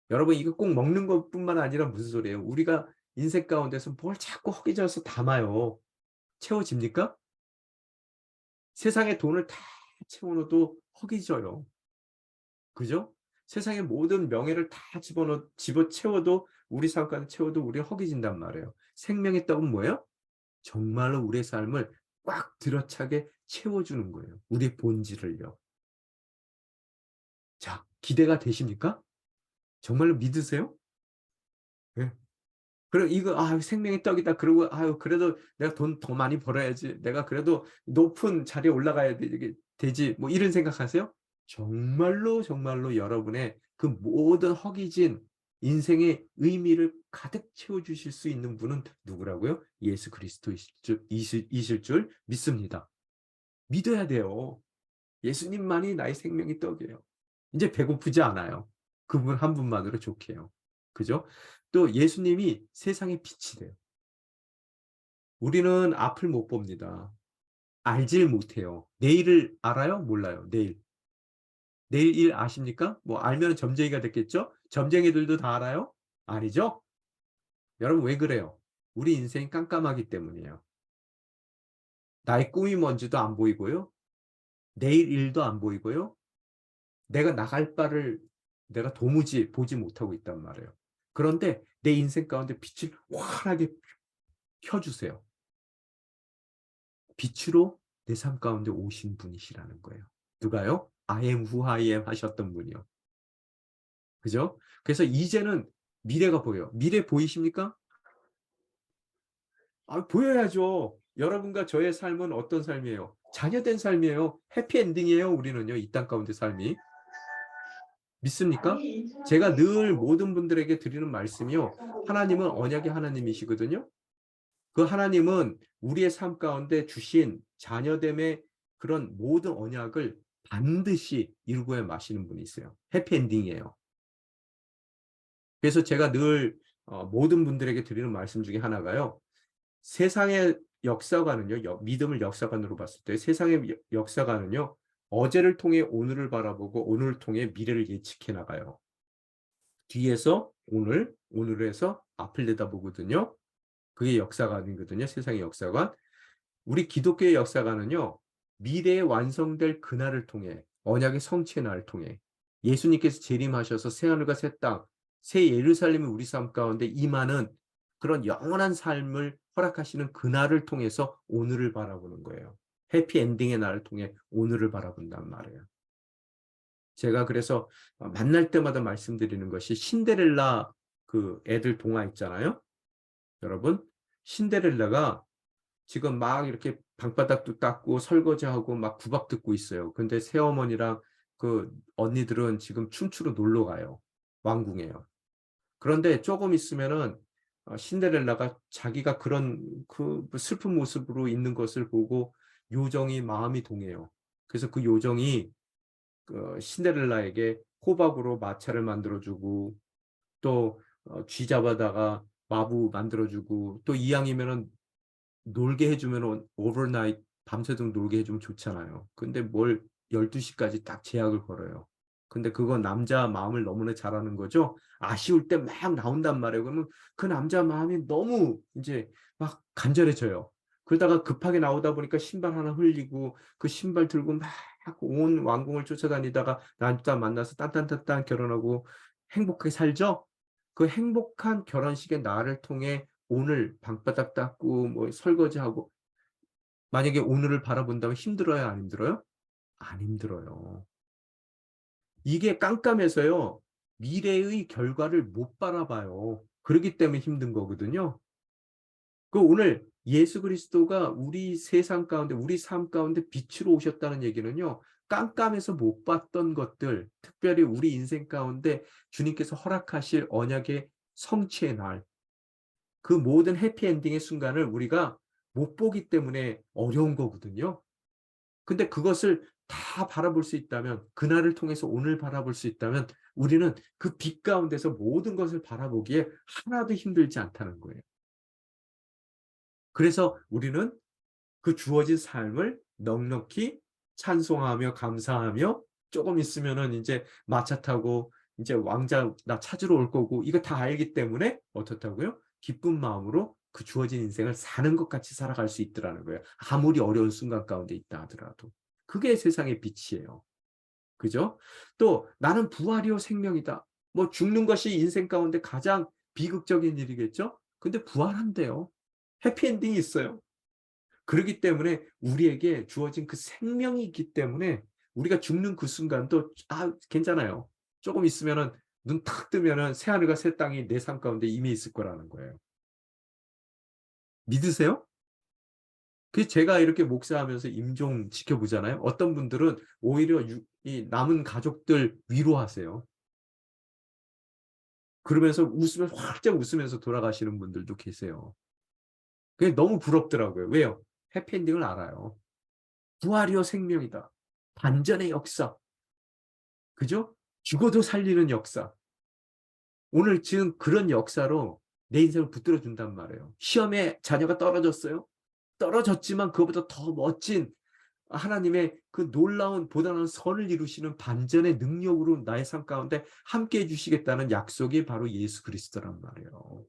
여러분 이거 꼭 먹는 것뿐만 아니라 무슨 소리예요? 우리가 인생 가운데서 뭘 자꾸 허기져서 담아요. 채워집니까? 세상에 돈을 다 채워넣어도 허기져요. 그죠? 세상의 모든 명예를 다 집어채워도 우리 삶 가운데 채워도 우리 허기진단 말이에요. 생명의 떡은 뭐예요? 정말로 우리의 삶을 꽉 들어차게 채워주는 거예요. 우리 본질을요. 자, 기대가 되십니까? 정말로 믿으세요? 예. 그리고 이거 생명의 떡이다. 그러고 그래도 내가 돈 더 많이 벌어야지. 내가 그래도 높은 자리에 올라가야 되지. 뭐 이런 생각하세요? 정말로 정말로 여러분의 그 모든 허기진 인생의 의미를 가득 채워주실 수 있는 분은 누구라고요? 예수 그리스도이실 줄 믿습니다. 믿어야 돼요. 예수님만이 나의 생명의 떡이에요. 이제 배고프지 않아요. 그분 한 분만으로 좋게요. 그죠? 또 예수님이 세상의 빛이 돼요. 우리는 앞을 못 봅니다. 알질 못해요. 내일을 알아요? 몰라요. 내일 일 아십니까? 뭐 알면 점쟁이가 됐겠죠? 점쟁이들도 다 알아요? 아니죠? 여러분 왜 그래요? 우리 인생이 깜깜하기 때문이에요. 나의 꿈이 뭔지도 안 보이고요. 내일 일도 안 보이고요. 내가 나갈 바를 내가 도무지 보지 못하고 있단 말이에요. 그런데 내 인생 가운데 빛을 환하게 켜주세요. 빛으로 내 삶 가운데 오신 분이시라는 거예요. 누가요? I am who I am 하셨던 분이요. 그죠? 그래서 이제는 미래가 보여요. 미래 보이십니까? 보여야죠. 여러분과 저의 삶은 어떤 삶이에요? 자녀된 삶이에요. 해피엔딩이에요. 우리는요. 이 땅 가운데 삶이. 믿습니까? 제가 늘 모든 분들에게 드리는 말씀이요. 하나님은 언약의 하나님이시거든요. 그 하나님은 우리의 삶 가운데 주신 자녀됨의 그런 모든 언약을 반드시 이루고야 마시는 분이 있어요. 해피엔딩이에요. 그래서 제가 늘 모든 분들에게 드리는 말씀 중에 하나가요. 세상의 역사관은요. 믿음을 역사관으로 봤을 때 세상의 역사관은요. 어제를 통해 오늘을 바라보고 오늘을 통해 미래를 예측해 나가요. 뒤에서 오늘에서 앞을 내다보거든요. 그게 역사관이거든요. 세상의 역사관. 우리 기독교의 역사관은요. 미래에 완성될 그날을 통해 언약의 성취의 날을 통해 예수님께서 재림하셔서 새하늘과 새 땅, 새 예루살렘이 우리 삶 가운데 임하는 그런 영원한 삶을 허락하시는 그날을 통해서 오늘을 바라보는 거예요. 해피엔딩의 날을 통해 오늘을 바라본단 말이에요. 제가 그래서 만날 때마다 말씀드리는 것이 신데렐라 그 애들 동화 있잖아요. 여러분, 신데렐라가 지금 막 이렇게 방바닥도 닦고 설거지하고 막 구박 듣고 있어요. 근데 새어머니랑 그 언니들은 지금 춤추러 놀러 가요. 왕궁에요. 그런데 조금 있으면은 신데렐라가 자기가 그런 그 슬픈 모습으로 있는 것을 보고 요정이 마음이 동해요. 그래서 그 요정이 신데렐라에게 호박으로 마차를 만들어주고 또 쥐 잡아다가 마부 만들어주고 또 이왕이면은 놀게 해주면 오버나잇 밤새도록 놀게 해주면 좋잖아요. 근데 뭘 12시까지 딱 제약을 걸어요. 근데 그건 남자 마음을 너무나 잘 아는 거죠. 아쉬울 때 막 나온단 말이에요. 그러면 그 남자 마음이 너무 이제 막 간절해져요. 그러다가 급하게 나오다 보니까 신발 하나 흘리고 그 신발 들고 막 온 왕궁을 쫓아다니다가 남자 만나서 딴딴딴딴 결혼하고 행복하게 살죠. 그 행복한 결혼식의 날을 통해 오늘 방바닥 닦고 뭐 설거지하고 만약에 오늘을 바라본다면 힘들어요, 안 힘들어요? 안 힘들어요. 이게 깜깜해서요. 미래의 결과를 못 바라봐요. 그렇기 때문에 힘든 거거든요. 그 오늘 예수 그리스도가 우리 세상 가운데 우리 삶 가운데 빛으로 오셨다는 얘기는요. 깜깜해서 못 봤던 것들, 특별히 우리 인생 가운데 주님께서 허락하실 언약의 성취의 날, 그 모든 해피엔딩의 순간을 우리가 못 보기 때문에 어려운 거거든요. 근데 그것을 다 바라볼 수 있다면, 그날을 통해서 오늘 바라볼 수 있다면 우리는 그 빛 가운데서 모든 것을 바라보기에 하나도 힘들지 않다는 거예요. 그래서 우리는 그 주어진 삶을 넉넉히 찬송하며 감사하며 조금 있으면은 이제 마차 타고 이제 왕자 나 찾으러 올 거고 이거 다 알기 때문에 어떻다고요? 기쁜 마음으로 그 주어진 인생을 사는 것 같이 살아갈 수 있더라는 거예요. 아무리 어려운 순간 가운데 있다 하더라도. 그게 세상의 빛이에요. 그죠? 또 나는 부활이요 생명이다. 뭐 죽는 것이 인생 가운데 가장 비극적인 일이겠죠? 근데 부활한대요. 해피엔딩이 있어요. 그렇기 때문에 우리에게 주어진 그 생명이 있기 때문에 우리가 죽는 그 순간도 괜찮아요. 조금 있으면은 눈 탁 뜨면은 새하늘과 새 땅이 내 삶 가운데 이미 있을 거라는 거예요. 믿으세요? 그 제가 이렇게 목사하면서 임종 지켜보잖아요. 어떤 분들은 오히려 이 남은 가족들 위로하세요. 그러면서 웃으면서 활짝 웃으면서 돌아가시는 분들도 계세요. 그게 너무 부럽더라고요. 왜요? 해피엔딩을 알아요. 부활이요 생명이다. 반전의 역사. 그죠? 죽어도 살리는 역사. 오늘 지금 그런 역사로 내 인생을 붙들어 준단 말이에요. 시험에 자녀가 떨어졌어요. 떨어졌지만 그것보다 더 멋진 하나님의 그 놀라운 보다는 선을 이루시는 반전의 능력으로 나의 삶 가운데 함께 해주시겠다는 약속이 바로 예수 그리스도란 말이에요.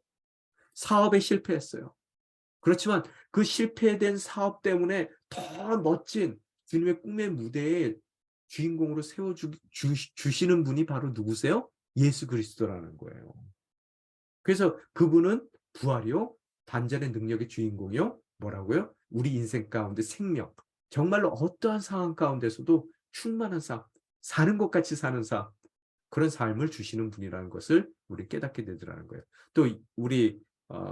사업에 실패했어요. 그렇지만 그 실패된 사업 때문에 더 멋진 주님의 꿈의 무대에 주인공으로 세워주시는 분이 바로 누구세요? 예수 그리스도라는 거예요. 그래서 그분은 부활이요, 반전의 능력의 주인공이요, 뭐라고요? 우리 인생 가운데 생명, 정말로 어떠한 상황 가운데서도 충만한 삶, 사는 것 같이 사는 삶, 그런 삶을 주시는 분이라는 것을 우리 깨닫게 되더라는 거예요. 또 우리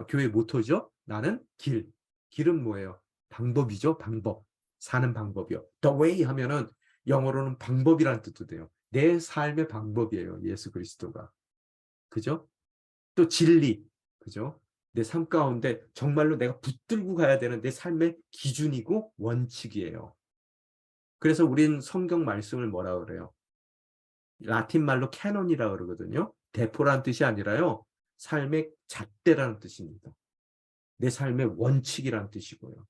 교회 모토죠. 나는 길. 길은 뭐예요? 방법이죠. 방법. 사는 방법이요. The way 하면은 영어로는 방법이라는 뜻도 돼요. 내 삶의 방법이에요. 예수 그리스도가. 그죠? 또 진리. 그죠? 내 삶 가운데 정말로 내가 붙들고 가야 되는 내 삶의 기준이고 원칙이에요. 그래서 우린 성경 말씀을 뭐라 그래요? 라틴 말로 캐논이라고 그러거든요. 대포라는 뜻이 아니라요. 삶의 잣대라는 뜻입니다. 내 삶의 원칙이라는 뜻이고요.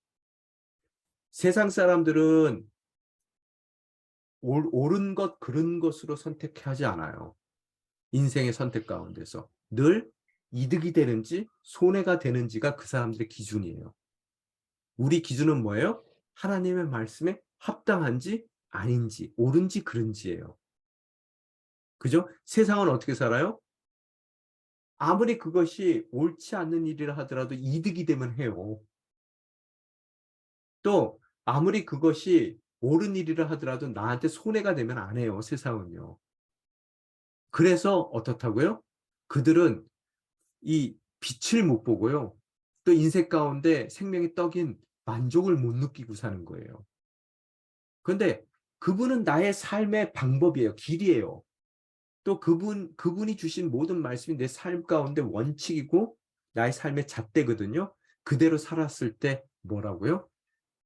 세상 사람들은 옳은 것, 그른 것으로 선택하지 않아요. 인생의 선택 가운데서. 늘 이득이 되는지 손해가 되는지가 그 사람들의 기준이에요. 우리 기준은 뭐예요? 하나님의 말씀에 합당한지 아닌지, 옳은지 그른지예요. 그죠? 세상은 어떻게 살아요? 아무리 그것이 옳지 않는 일이라 하더라도 이득이 되면 해요. 또 아무리 그것이 옳은 일이라 하더라도 나한테 손해가 되면 안 해요. 세상은요. 그래서 어떻다고요? 그들은 이 빛을 못 보고요. 또 인생 가운데 생명의 떡인 만족을 못 느끼고 사는 거예요. 그런데 그분은 나의 삶의 방법이에요. 길이에요. 또 그분이 주신 모든 말씀이 내 삶 가운데 원칙이고 나의 삶의 잣대거든요. 그대로 살았을 때 뭐라고요?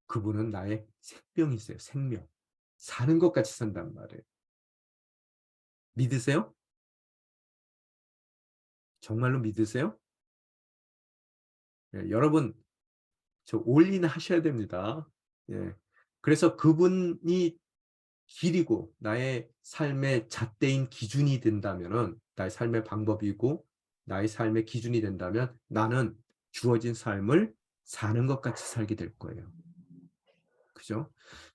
그분은 나의 생명이세요. 생명. 사는 것 같이 산단 말이에요. 믿으세요? 정말로 믿으세요? 예, 여러분 저 올인 하셔야 됩니다. 예. 그래서 그분이 길이고 나의 삶의 잣대인 기준이 된다면은 나의 삶의 방법이고 나의 삶의 기준이 된다면 나는 주어진 삶을 사는 것 같이 살게 될 거예요. 그죠?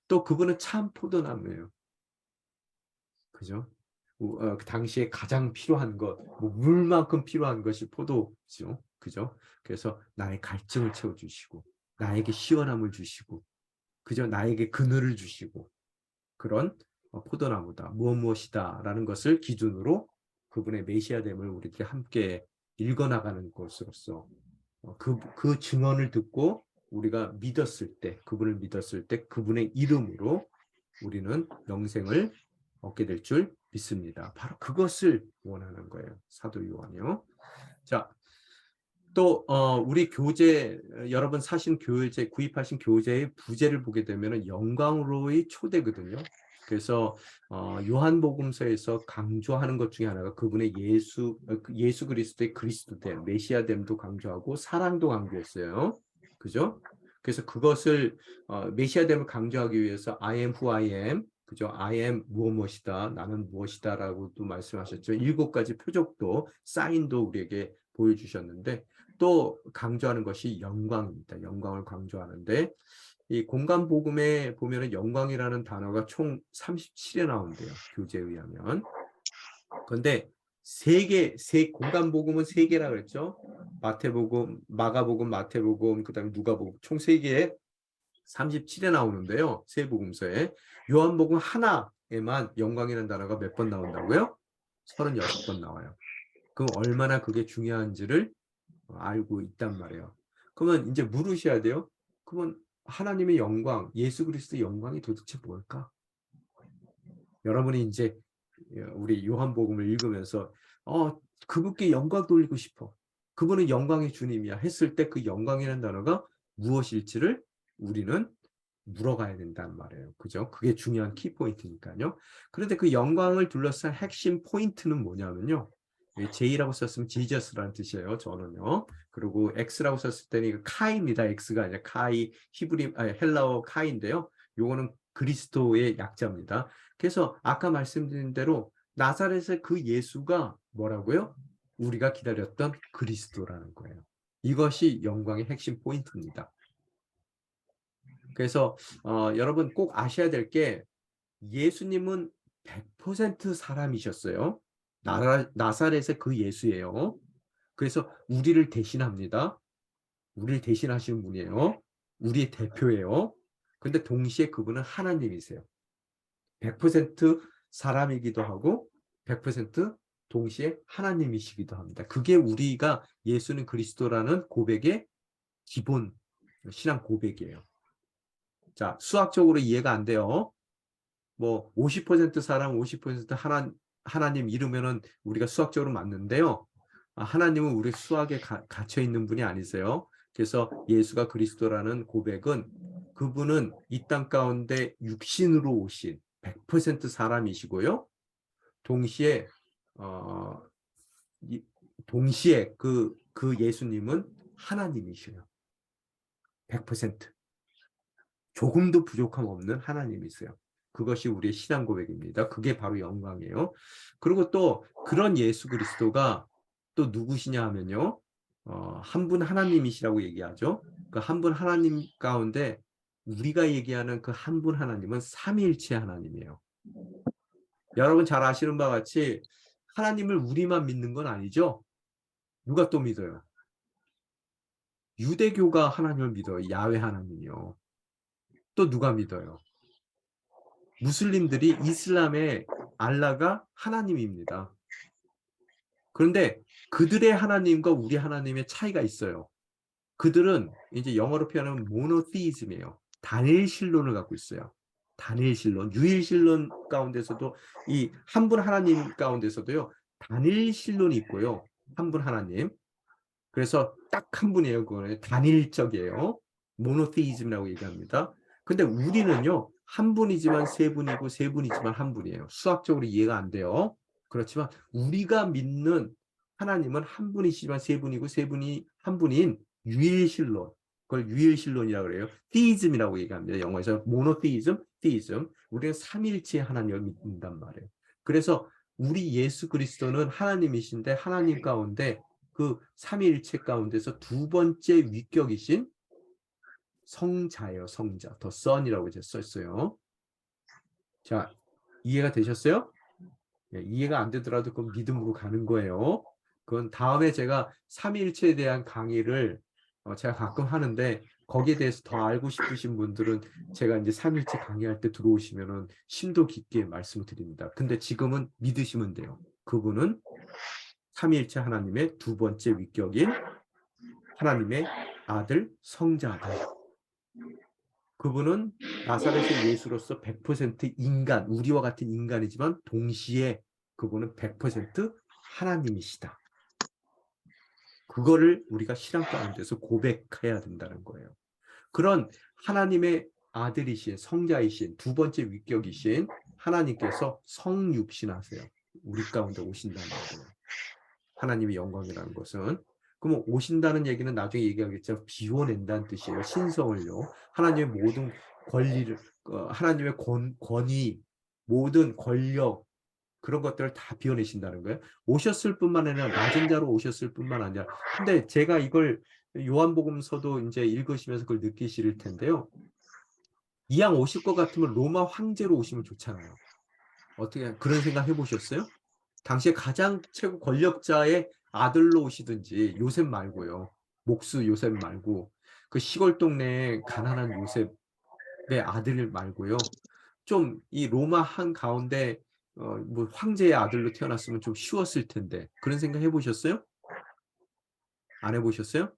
또 그분은 참 포도나무예요. 그죠? 그 당시에 가장 필요한 것, 뭐 물만큼 필요한 것이 포도죠. 그죠? 그래서 나의 갈증을 채워주시고, 나에게 시원함을 주시고, 그죠? 나에게 그늘을 주시고, 그런 포도나무다. 무엇이다라는 것을 기준으로 그분의 메시아됨을 우리들이 함께 읽어나가는 것으로서 그 증언을 듣고 우리가 믿었을 때, 그분을 믿었을 때 그분의 이름으로 우리는 영생을 얻게 될 줄 믿습니다. 바로 그것을 원하는 거예요. 사도 요한이요. 자, 또 우리 교재 여러분 사신 교재 구입하신 교재의 부제를 보게 되면 영광으로의 초대거든요. 그래서 요한복음서에서 강조하는 것 중에 하나가 그분의 예수 그리스도의 그리스도됨, 메시아됨도 강조하고 사랑도 강조했어요. 그죠? 그래서 그것을 메시아됨을 강조하기 위해서 I am who I am, 그죠? I am 무엇이다, 나는 무엇이다라고도 말씀하셨죠. 7가지 표적도 사인도 우리에게 보여주셨는데 또 강조하는 것이 영광입니다. 영광을 강조하는데 이 공간복음에 보면은 영광이라는 단어가 총 37에 나온대요. 교재에 의하면. 그런데 공간복음은 3개라 그랬죠. 마태복음, 마가복음, 마태복음, 그다음에 누가복음 총 3개에 37에 나오는데요. 세 복음서에. 요한복음 하나에만 영광이라는 단어가 몇 번 나온다고요? 36번 나와요. 그럼 얼마나 그게 중요한지를 알고 있단 말이에요. 그러면 이제 물으셔야 돼요. 그러면 하나님의 영광, 예수 그리스도의 영광이 도대체 뭘까? 여러분이 이제 우리 요한복음을 읽으면서 그분께 영광 돌리고 싶어. 그분은 영광의 주님이야 했을 때 그 영광이라는 단어가 무엇일지를 우리는 물어가야 된단 말이에요. 그죠? 그게 중요한 키포인트니까요. 그런데 그 영광을 둘러싼 핵심 포인트는 뭐냐면요. J라고 썼으면 지저스라는 뜻이에요. 저는요. 그리고 X라고 썼을 때는 카이입니다. X가 아니라 카이, 헬라어 카이인데요. 요거는 그리스도의 약자입니다. 그래서 아까 말씀드린 대로 나사렛의 그 예수가 뭐라고요? 우리가 기다렸던 그리스도라는 거예요. 이것이 영광의 핵심 포인트입니다. 그래서 여러분 꼭 아셔야 될 게 예수님은 100% 사람이셨어요. 나사렛의 그 예수예요. 그래서 우리를 대신합니다. 우리를 대신하시는 분이에요. 우리의 대표예요. 근데 동시에 그분은 하나님이세요. 100% 사람이기도 하고 100% 동시에 하나님이시기도 합니다. 그게 우리가 예수는 그리스도라는 고백의 기본 신앙 고백이에요. 자, 수학적으로 이해가 안 돼요. 뭐 50% 사람, 50% 하나님 이르면은 우리가 수학적으로 맞는데요. 하나님은 우리 수학에 갇혀 있는 분이 아니세요. 그래서 예수가 그리스도라는 고백은 그분은 이 땅 가운데 육신으로 오신 100% 사람이시고요. 동시에 어, 동시에 그 예수님은 하나님이셔요. 100%. 조금도 부족함 없는 하나님이세요. 그것이 우리의 신앙 고백입니다. 그게 바로 영광이에요. 그리고 또 그런 예수 그리스도가 또 누구시냐 하면요. 한 분 하나님이시라고 얘기하죠. 그 한 분 하나님 가운데 우리가 얘기하는 그 한 분 하나님은 삼위일체 하나님이에요. 여러분 잘 아시는 바와 같이 하나님을 우리만 믿는 건 아니죠. 누가 또 믿어요? 유대교가 하나님을 믿어요. 야훼 하나님이요. 또 누가 믿어요? 무슬림들이 이슬람의 알라가 하나님입니다. 그런데 그들의 하나님과 우리 하나님의 차이가 있어요. 그들은 이제 영어로 표현하면 모노티이즘이에요. 단일신론을 갖고 있어요. 단일신론, 유일신론 가운데서도 이 한 분 하나님 가운데서도요. 단일신론이 있고요. 한 분 하나님. 그래서 딱 한 분이에요. 그거는 단일적이에요. 모노테이즘이라고 얘기합니다. 근데 우리는요, 한 분이지만 세 분이고 세 분이지만 한 분이에요. 수학적으로 이해가 안 돼요. 그렇지만 우리가 믿는 하나님은 한 분이시지만 세 분이고 세 분이 한 분인 유일신론. 그걸 유일신론이라고 그래요. 티이즘이라고 얘기합니다. 영어에서 모노테이즘, 티이즘. 우리는 삼일체 하나님을 믿는단 말이에요. 그래서 우리 예수 그리스도는 하나님이신데 하나님 가운데 그 삼위일체 가운데서 두 번째 위격이신 성자예요. 성자. 더 선이라고 이제 썼어요. 자, 이해가 되셨어요? 예, 이해가 안 되더라도 그건 믿음으로 가는 거예요. 그건 다음에 제가 삼위일체에 대한 강의를 제가 가끔 하는데 거기에 대해서 더 알고 싶으신 분들은 제가 이제 삼위일체 강의할 때 들어오시면은 심도 깊게 말씀을 드립니다. 근데 지금은 믿으시면 돼요. 그분은 삼위일체 하나님의 두 번째 위격인 하나님의 아들 성자다. 그분은 나사렛의 예수로서 100% 인간, 우리와 같은 인간이지만 동시에 그분은 100% 하나님이시다. 그거를 우리가 신앙 가운데서 고백해야 된다는 거예요. 그런 하나님의 아들이신 성자이신 두 번째 위격이신 하나님께서 성육신하세요. 우리 가운데 오신다는 거예요. 하나님의 영광이라는 것은. 그럼 오신다는 얘기는 나중에 얘기하겠지만 비워낸다는 뜻이에요. 신성을요. 하나님의 모든 권리를, 하나님의 권위, 모든 권력, 그런 것들을 다 비워내신다는 거예요. 오셨을 뿐만 아니라 낮은 자로 오셨을 뿐만 아니라. 근데 제가 이걸 요한복음서도 이제 읽으시면서 그걸 느끼실 텐데요. 이왕 오실 것 같으면 로마 황제로 오시면 좋잖아요. 어떻게 그런 생각 해보셨어요? 당시에 가장 최고 권력자의 아들로 오시든지 요셉 말고요. 목수 요셉 말고 그 시골 동네에 가난한 요셉의 아들 말고요. 좀 이 로마 한 가운데 뭐 황제의 아들로 태어났으면 좀 쉬웠을 텐데 그런 생각 해보셨어요? 안 해보셨어요?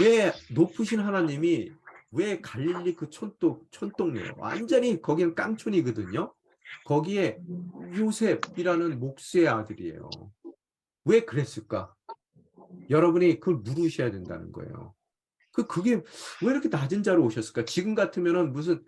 왜 높으신 하나님이 왜 갈릴리 그 촌동네요? 완전히 거기는 깡촌이거든요. 거기에 요셉이라는 목수의 아들이에요. 왜 그랬을까? 여러분이 그걸 물으셔야 된다는 거예요. 그게 왜 이렇게 낮은 자로 오셨을까? 지금 같으면은 무슨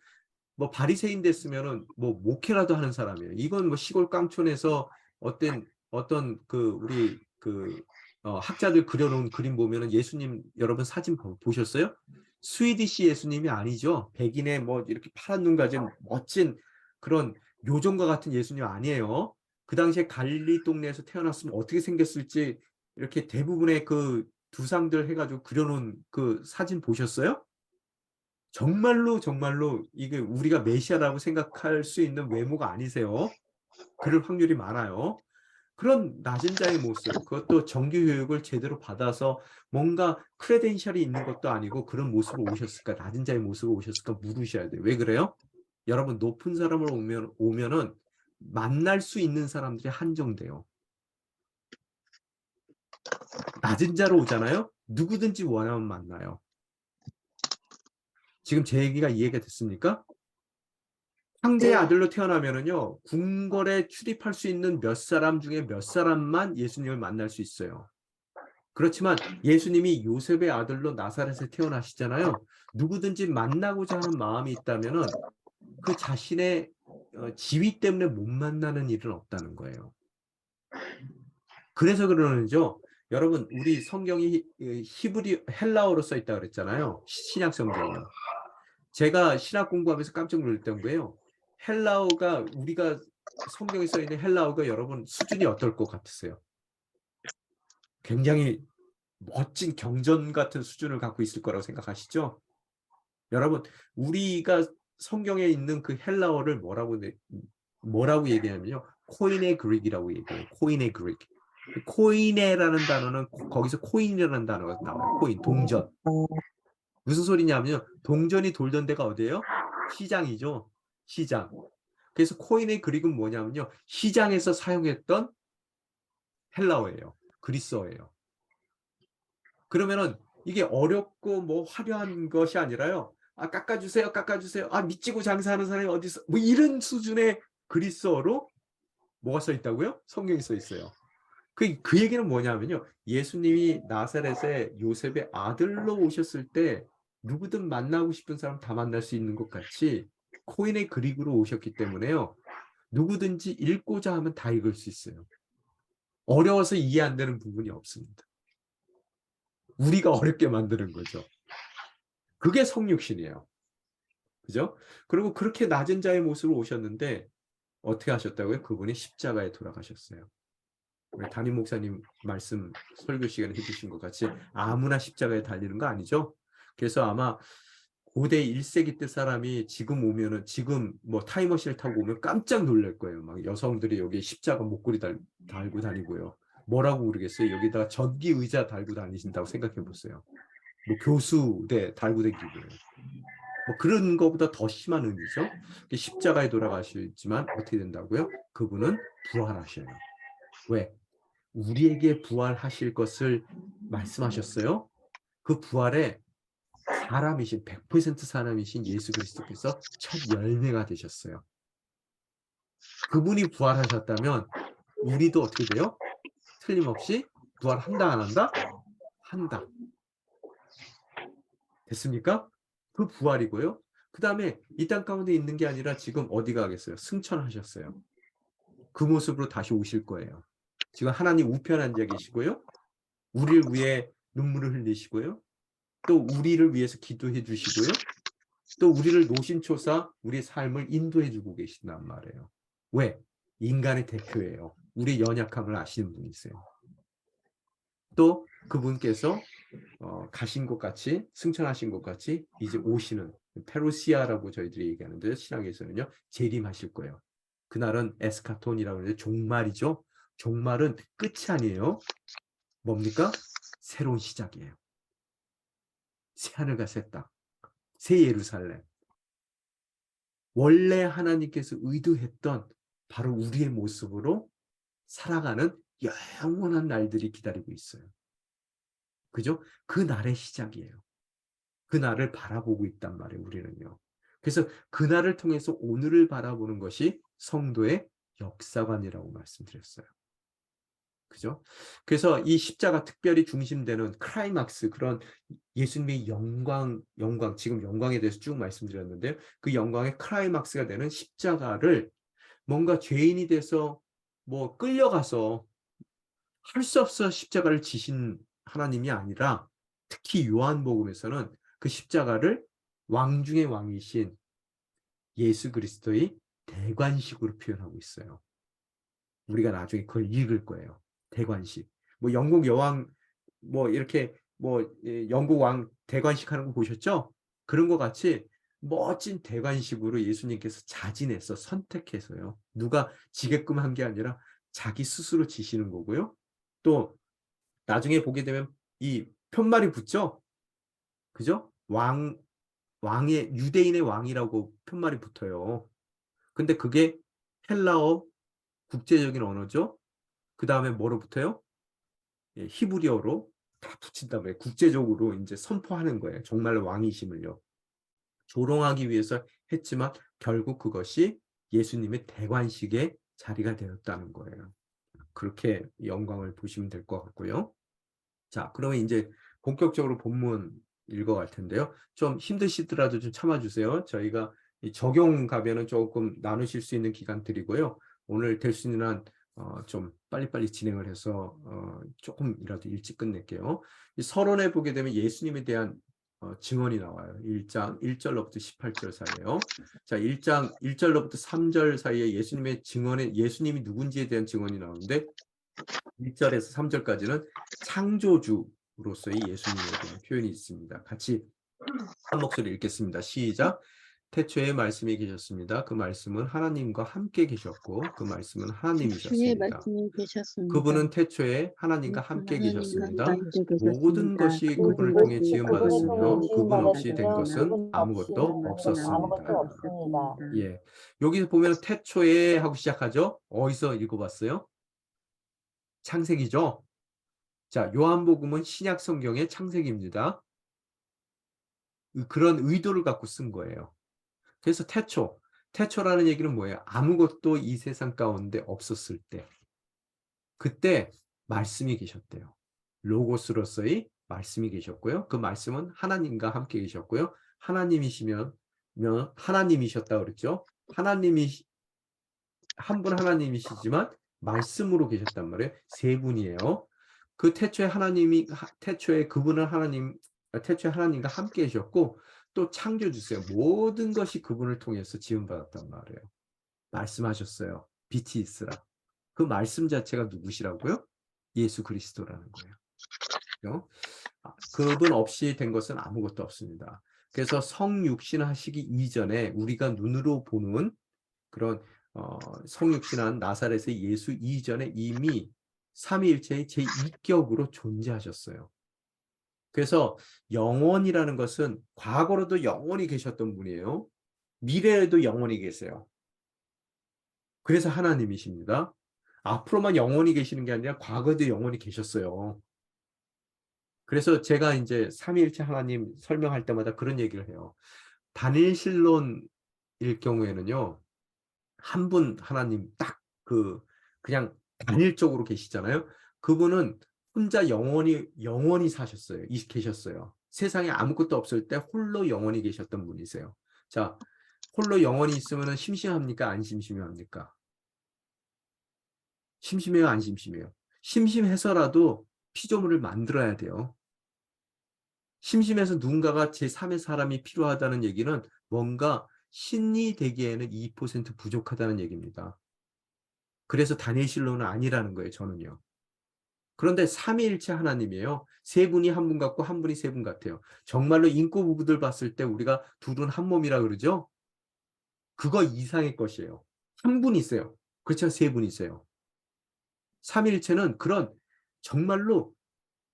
뭐 바리새인 됐으면은 뭐 목회라도 하는 사람이에요. 이건 뭐 시골 깡촌에서 어떤 그 우리 그 학자들 그려놓은 그림 보면은 예수님 여러분 사진 보셨어요? 스위디시 예수님이 아니죠. 백인의 뭐 이렇게 파란 눈 가진 멋진 그런 요정과 같은 예수님 아니에요. 그 당시에 갈릴리 동네에서 태어났으면 어떻게 생겼을지 이렇게 대부분의 그 두상들 해가지고 그려놓은 그 사진 보셨어요? 정말로 정말로 이게 우리가 메시아라고 생각할 수 있는 외모가 아니세요. 그럴 확률이 많아요. 그런 낮은 자의 모습, 그것도 정규 교육을 제대로 받아서 뭔가 크레덴셜이 있는 것도 아니고 그런 모습으로 오셨을까? 낮은 자의 모습으로 오셨을까? 물으셔야 돼요. 왜 그래요? 여러분 높은 사람을 오면은 만날 수 있는 사람들이 한정돼요. 낮은 자로 오잖아요. 누구든지 원하면 만나요. 지금 제 얘기가 이해가 됐습니까? 황제의 아들로 태어나면은요, 궁궐에 출입할 수 있는 몇 사람 중에 몇 사람만 예수님을 만날 수 있어요. 그렇지만 예수님이 요셉의 아들로 나사렛에 태어나시잖아요. 누구든지 만나고자 하는 마음이 있다면은 그 자신의 지위 때문에 못 만나는 일은 없다는 거예요. 그래서 그러는죠. 여러분, 우리 성경이 히브리 헬라어로 써 있다 그랬잖아요. 신약 성경이요. 제가 신학 공부하면서 깜짝 놀랐던 거예요. 헬라어가 우리가 성경에 써 있는 헬라어가 여러분 수준이 어떨 것 같으세요? 굉장히 멋진 경전 같은 수준을 갖고 있을 거라고 생각하시죠? 여러분, 우리가 성경에 있는 그 헬라어를 뭐라고 얘기하냐면요. 코이네 그릭이라고 얘기해요. 코이네 그릭. 코이네라는 단어는 거기서 코인이라는 단어가 나와요. 코인, 동전. 무슨 소리냐면요. 동전이 돌던 데가 어디예요? 시장이죠. 시장. 그래서 코인의 그릭은 뭐냐면요. 시장에서 사용했던 헬라어예요. 그리스어예요. 그러면은 이게 어렵고 뭐 화려한 것이 아니라요. 아, 깎아주세요, 깎아주세요. 아, 미치고 장사하는 사람이 어디 있어? 뭐 이런 수준의 그리스어로 뭐가 써 있다고요? 성경이 써 있어요. 그 얘기는 뭐냐면요. 예수님이 나사렛의 요셉의 아들로 오셨을 때 누구든 만나고 싶은 사람 다 만날 수 있는 것 같이 코인의 그릭으로 오셨기 때문에요. 누구든지 읽고자 하면 다 읽을 수 있어요. 어려워서 이해 안 되는 부분이 없습니다. 우리가 어렵게 만드는 거죠. 그게 성육신이에요. 그죠? 그리고 그렇게 낮은 자의 모습으로 오셨는데 어떻게 하셨다고요? 그분이 십자가에 돌아가셨어요. 우리 담임 목사님 말씀 설교 시간에 해주신 것 같이 아무나 십자가에 달리는 거 아니죠? 그래서 아마 고대 1세기 때 사람이 지금 오면은 지금 뭐 타임머신을 타고 오면 깜짝 놀랄 거예요. 막 여성들이 여기 십자가 목걸이 달고 다니고요. 뭐라고 모르겠어요. 여기다가 전기 의자 달고 다니신다고 생각해 보세요. 뭐 교수대 달고 다니고요. 뭐 그런 것보다 더 심한 의미죠. 십자가에 돌아가시지만 어떻게 된다고요? 그분은 부활하셔요. 왜? 우리에게 부활하실 것을 말씀하셨어요. 그 부활에 사람이신 100% 사람이신 예수 그리스도께서 첫 열매가 되셨어요. 그분이 부활하셨다면 우리도 어떻게 돼요? 틀림없이 부활한다 안 한다? 한다. 됐습니까? 그 부활이고요. 그 다음에 이 땅 가운데 있는 게 아니라 지금 어디 가겠어요? 승천하셨어요. 그 모습으로 다시 오실 거예요. 지금 하나님 우편 앉아 계시고요. 우리를 위해 눈물을 흘리시고요. 또 우리를 위해서 기도해 주시고요. 또 우리를 노심초사 우리의 삶을 인도해 주고 계신단 말이에요. 왜? 인간의 대표예요. 우리의 연약함을 아시는 분이세요. 또 그분께서 가신 것 같이 승천하신 것 같이 이제 오시는 페루시아라고 저희들이 얘기하는데 신학에서는요. 재림하실 거예요. 그날은 에스카톤이라고 하는데 종말이죠. 종말은 끝이 아니에요. 뭡니까? 새로운 시작이에요. 새하늘과 새 땅, 새 예루살렘. 원래 하나님께서 의도했던 바로 우리의 모습으로 살아가는 영원한 날들이 기다리고 있어요. 그죠? 그 날의 시작이에요. 그 날을 바라보고 있단 말이에요, 우리는요. 그래서 그 날을 통해서 오늘을 바라보는 것이 성도의 역사관이라고 말씀드렸어요. 그죠? 그래서 이 십자가 특별히 중심되는 클라이막스, 그런 예수님의 영광, 지금 영광에 대해서 쭉 말씀드렸는데요. 그 영광의 클라이막스가 되는 십자가를 뭔가 죄인이 돼서 뭐 끌려가서 할 수 없어 십자가를 지신 하나님이 아니라 특히 요한복음에서는 그 십자가를 왕 중의 왕이신 예수 그리스도의 대관식으로 표현하고 있어요. 우리가 나중에 그걸 읽을 거예요. 대관식. 뭐 영국 여왕 뭐 이렇게 뭐 영국 왕 대관식 하는 거 보셨죠? 그런 것 같이 멋진 대관식으로 예수님께서 자진해서 선택해서요. 누가 지게끔 한 게 아니라 자기 스스로 지시는 거고요. 또 나중에 보게 되면 이 편말이 붙죠? 그죠? 왕의 유대인의 왕이라고 편말이 붙어요. 근데 그게 헬라어 국제적인 언어죠. 그다음에 뭐로 붙어요? 예, 히브리어로 다 붙인 다음에 국제적으로 이제 선포하는 거예요. 정말 왕이심을요. 조롱하기 위해서 했지만 결국 그것이 예수님의 대관식의 자리가 되었다는 거예요. 그렇게 영광을 보시면 될 것 같고요. 자, 그러면 이제 본격적으로 본문 읽어갈 텐데요. 좀 힘드시더라도 좀 참아주세요. 저희가 이 적용 가면은 조금 나누실 수 있는 기간 드리고요. 오늘 될 수 있는 한 좀 빨리빨리 진행을 해서 조금이라도 일찍 끝낼게요. 이 서론에 보게 되면 예수님에 대한 증언이 나와요. 1장 1절로부터 18절 사이에요. 자, 1장 1절로부터 3절 사이에 예수님의 증언에 예수님이 누군지에 대한 증언이 나오는데 1절에서 3절까지는 창조주로서의 예수님에 대한 표현이 있습니다. 같이 한 목소리 읽겠습니다. 시작. 태초에 말씀이 계셨습니다. 그 말씀은 하나님과 함께 계셨고 그 말씀은 주의 하나님이셨습니다. 말씀이 계셨습니다. 그분은 태초에 하나님과 함께 하나님과 계셨습니다. 함께 모든 계셨습니다. 것이 모든 그분을 통해 것이 지음받았으며 그분을 그분 통해 없이 된 지음받았으며 것은 아무것도 그분 없이는 아무것도 없었습니다. 없었습니다. 예, 여기서 보면 태초에 하고 시작하죠. 어디서 읽어봤어요? 창세기죠. 자, 요한복음은 신약 성경의 창세기입니다. 그런 의도를 갖고 쓴 거예요. 그래서 태초라는 얘기는 뭐예요? 아무것도 이 세상 가운데 없었을 때. 그때 말씀이 계셨대요. 로고스로서의 말씀이 계셨고요. 그 말씀은 하나님과 함께 계셨고요. 하나님이셨다 그랬죠. 하나님이 한 분 하나님이시지만 말씀으로 계셨단 말이에요. 세 분이에요. 그 태초에 태초에 하나님과 함께 계셨고 또 창조주세요. 모든 것이 그분을 통해서 지음받았단 말이에요. 말씀하셨어요. 빛이 있으라. 그 말씀 자체가 누구시라고요? 예수 그리스도라는 거예요. 그분 없이 된 것은 아무것도 없습니다. 그래서 성육신하시기 이전에 우리가 눈으로 보는 그런 성육신한 나사렛의 예수 이전에 이미 삼위일체의 제2격으로 존재하셨어요. 그래서 영원이라는 것은 과거로도 영원히 계셨던 분이에요. 미래에도 영원히 계세요. 그래서 하나님이십니다. 앞으로만 영원히 계시는 게 아니라 과거에도 영원히 계셨어요. 그래서 제가 이제 삼위일체 하나님 설명할 때마다 그런 얘기를 해요. 단일신론일 경우에는요. 한 분 하나님 딱 그냥 단일적으로 계시잖아요. 그분은 혼자 영원히 사셨어요. 계셨어요. 세상에 아무것도 없을 때 홀로 영원히 계셨던 분이세요. 자, 홀로 영원히 있으면 심심합니까? 안 심심합니까? 심심해요? 안 심심해요? 심심해서라도 피조물을 만들어야 돼요. 심심해서 누군가가 제3의 사람이 필요하다는 얘기는 뭔가 신이 되기에는 2% 부족하다는 얘기입니다. 그래서 다니엘실로는 아니라는 거예요, 저는요. 그런데 삼위일체 하나님이에요. 세 분이 한 분 같고 한 분이 세 분 같아요. 정말로 인고 부부들 봤을 때 우리가 둘은 한 몸이라 그러죠? 그거 이상의 것이에요. 한 분 있어요. 그렇죠? 세 분 있어요. 삼위일체는 그런 정말로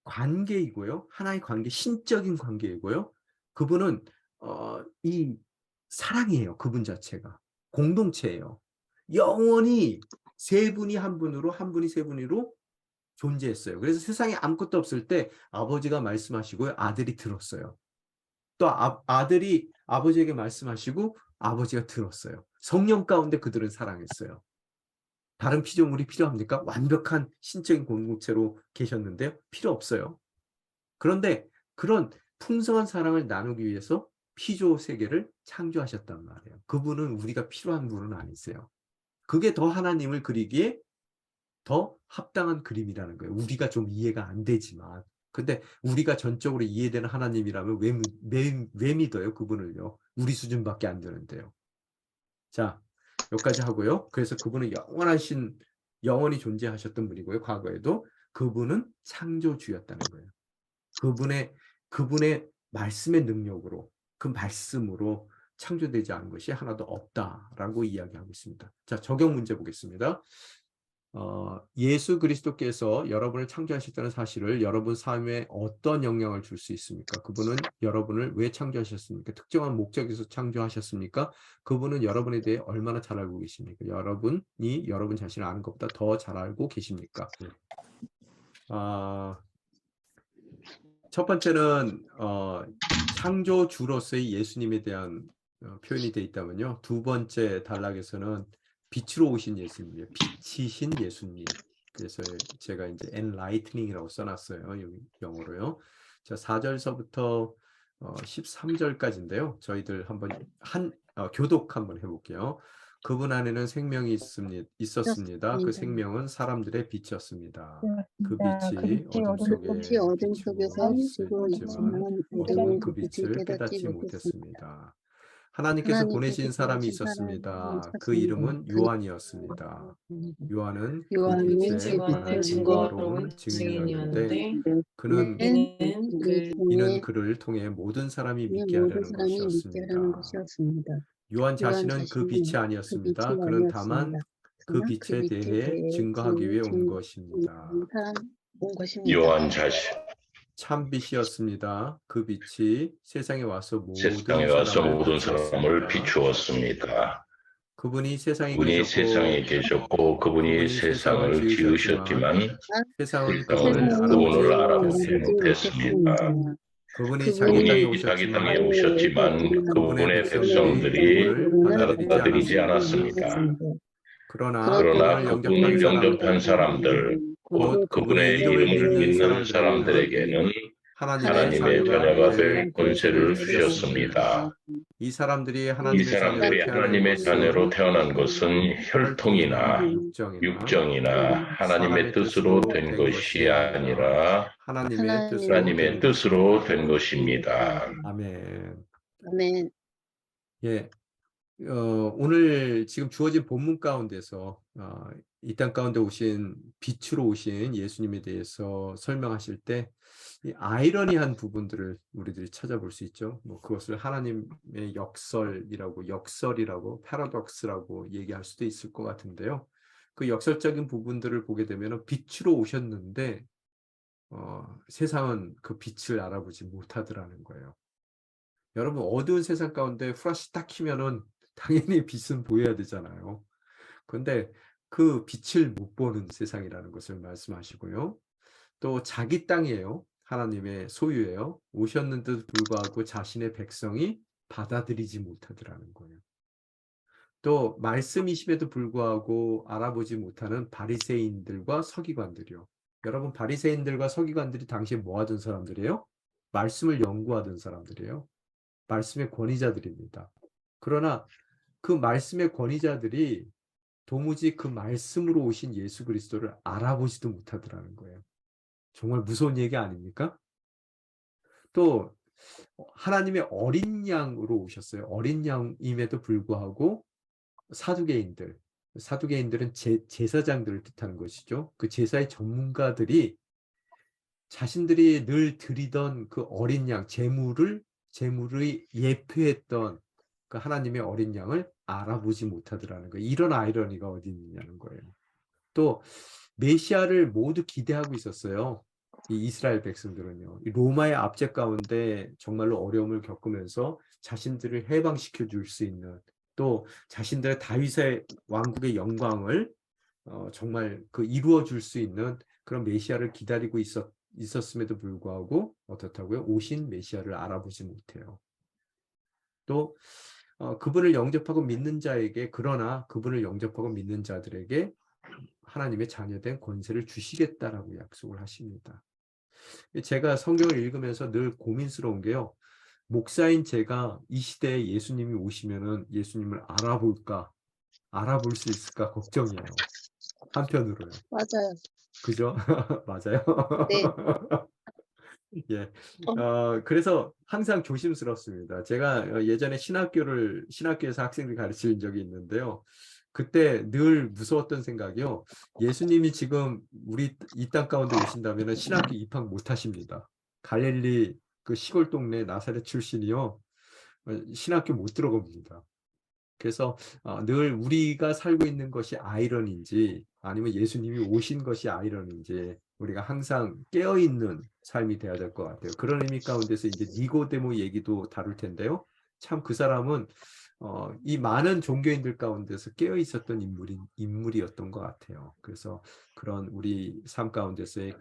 관계이고요. 하나의 관계, 신적인 관계이고요. 그분은 이 사랑이에요. 그분 자체가. 공동체예요. 영원히 세 분이 한 분으로 한 분이 세 분으로 존재했어요. 그래서 세상에 아무것도 없을 때 아버지가 말씀하시고요. 아들이 들었어요. 또 아들이 아버지에게 말씀하시고 아버지가 들었어요. 성령 가운데 그들은 사랑했어요. 다른 피조물이 필요합니까? 완벽한 신적인 공동체로 계셨는데요. 필요 없어요. 그런데 그런 풍성한 사랑을 나누기 위해서 피조 세계를 창조하셨단 말이에요. 그분은 우리가 필요한 분은 아니세요. 그게 더 하나님을 그리기에 더 합당한 그림이라는 거예요. 우리가 좀 이해가 안 되지만. 근데 우리가 전적으로 이해되는 하나님이라면 왜 믿어요? 그분을요. 우리 수준밖에 안 되는데요. 자, 여기까지 하고요. 그래서 그분은 영원히 존재하셨던 분이고요. 과거에도 그분은 창조주였다는 거예요. 그분의 말씀의 능력으로, 그 말씀으로 창조되지 않은 것이 하나도 없다라고 이야기하고 있습니다. 자, 적용 문제 보겠습니다. 예수 그리스도께서 여러분을 창조하셨다는 사실을 여러분 삶에 어떤 영향을 줄 수 있습니까? 그분은 여러분을 왜 창조하셨습니까? 특정한 목적에서 창조하셨습니까? 그분은 여러분에 대해 얼마나 잘 알고 계십니까? 여러분이 여러분 자신을 아는 것보다 더 잘 알고 계십니까? 첫 번째는 창조주로서의 예수님에 대한 표현이 되어 있다면요. 두 번째 단락에서는 빛으로 오신 예수님이에요. 빛이신 예수님. 그래서 제가 이제 enlightening이라고 써놨어요. 여기 영어로요. 자, 4절서부터 13절까지인데요. 저희들 한번 교독 한번 해볼게요. 그분 안에는 생명이 있었습니다. 그 생명은 사람들의 빛이었습니다. 그 빛이 어둠 속에 속에서 비치고 있지만 어둠은 그 빛을 깨닫지 못했습니다. 하나님께서 보내신 사람이 있었습니다. 그 이름은 요한이었습니다. 요한은 그 빛에 관한 증거로운 증인이었는데 이는 그를 통해 모든 사람이 믿게 하려는 것이었습니다. 요한 자신은 그 빛이 아니었습니다. 그는 다만 그 빛에 대해 증거하기 위해 온 것입니다. 요한 자신 참 빛이었습니다. 그 빛이 세상에 와서 모든 사람을 비추었습니다. 그분이 세상에 계셨고 그분이 세상을 지으셨지만 세상은 그분을 알아보지 못했습니다. 그분이 자기 땅에 오셨지만 그분의 백성들이 받아들이지 않았습니다. 그러나 그분을 영접한 사람들 곧 그분의 이름을 믿는 사람들에게는 하나님의 자녀가 될 권세를 주셨습니다. 이 사람들이 이 하나님의 사람들이 하나님의 자녀로 태어난 것은 혈통이나 육정이나 하나님의 뜻으로 된 것이 아니라 하나님의 뜻으로 된 것입니다. 아멘. 아멘. 예, 오늘 지금 주어진 본문 가운데서 이 땅 가운데 오신 빛으로 오신 예수님에 대해서 설명하실 때 이 아이러니한 부분들을 우리들이 찾아볼 수 있죠. 뭐 그것을 하나님의 역설이라고 패러독스라고 얘기할 수도 있을 것 같은데요. 그 역설적인 부분들을 보게 되면 빛으로 오셨는데 세상은 그 빛을 알아보지 못하더라는 거예요. 여러분 어두운 세상 가운데 후라시 딱 키면은 당연히 빛은 보여야 되잖아요. 그런데 그 빛을 못 보는 세상이라는 것을 말씀하시고요. 또 자기 땅이에요. 하나님의 소유예요. 오셨는데도 불구하고 자신의 백성이 받아들이지 못하더라는 거예요. 또 말씀이심에도 불구하고 알아보지 못하는 바리새인들과 서기관들이요. 여러분 바리새인들과 서기관들이 당시에 뭐 하던 사람들이에요? 말씀을 연구하던 사람들이에요. 말씀의 권위자들입니다. 그러나 그 말씀의 권위자들이 도무지 그 말씀으로 오신 예수 그리스도를 알아보지도 못하더라는 거예요. 정말 무서운 얘기 아닙니까? 또 하나님의 어린 양으로 오셨어요. 어린 양임에도 불구하고 사두개인들은 제사장들을 뜻하는 것이죠. 그 제사의 전문가들이 자신들이 늘 드리던 그 어린 양, 제물의 예표했던 그 하나님의 어린 양을 알아보지 못하더라는 거예요. 이런 아이러니가 어디 있느냐는 거예요. 또 메시아를 모두 기대하고 있었어요. 이 이스라엘 백성들은요. 이 로마의 압제 가운데 정말로 어려움을 겪으면서 자신들을 해방시켜 줄 수 있는 또 자신들의 다윗의 왕국의 영광을 정말 그 이루어 줄 수 있는 그런 메시아를 기다리고 있었음에도 불구하고 어떻다고요? 오신 메시아를 알아보지 못해요. 또 그분을 영접하고 믿는 자에게 그러나 그분을 영접하고 믿는 자들에게 하나님의 자녀된 권세를 주시겠다라고 약속을 하십니다. 제가 성경을 읽으면서 늘 고민스러운 게요. 목사인 제가 이 시대에 예수님이 오시면은 예수님을 알아볼 수 있을까 걱정이에요. 한편으로요. 맞아요. 그죠? 맞아요. 네. 예. 그래서 항상 조심스럽습니다. 제가 예전에 신학교에서 학생들 가르친 적이 있는데요. 그때 늘 무서웠던 생각이요. 예수님이 지금 우리 이 땅 가운데 오신다면 신학교 입학 못 하십니다. 갈릴리 그 시골 동네 나사렛 출신이요. 신학교 못 들어갑니다. 그래서 늘 우리가 살고 있는 것이 아이러니인지 아니면 예수님이 오신 것이 아이러니인지 우리가 항상 깨어있는 삶이 돼야 될 것 같아요. 그런 의미 가운데서 이제 니고데모 얘기도 다룰 텐데요. 참 그 사람은 이 많은 종교인들 가운데서 깨어 있었던 인물이었던 것 같아요. 그래서 그런 우리 삶 가운데서의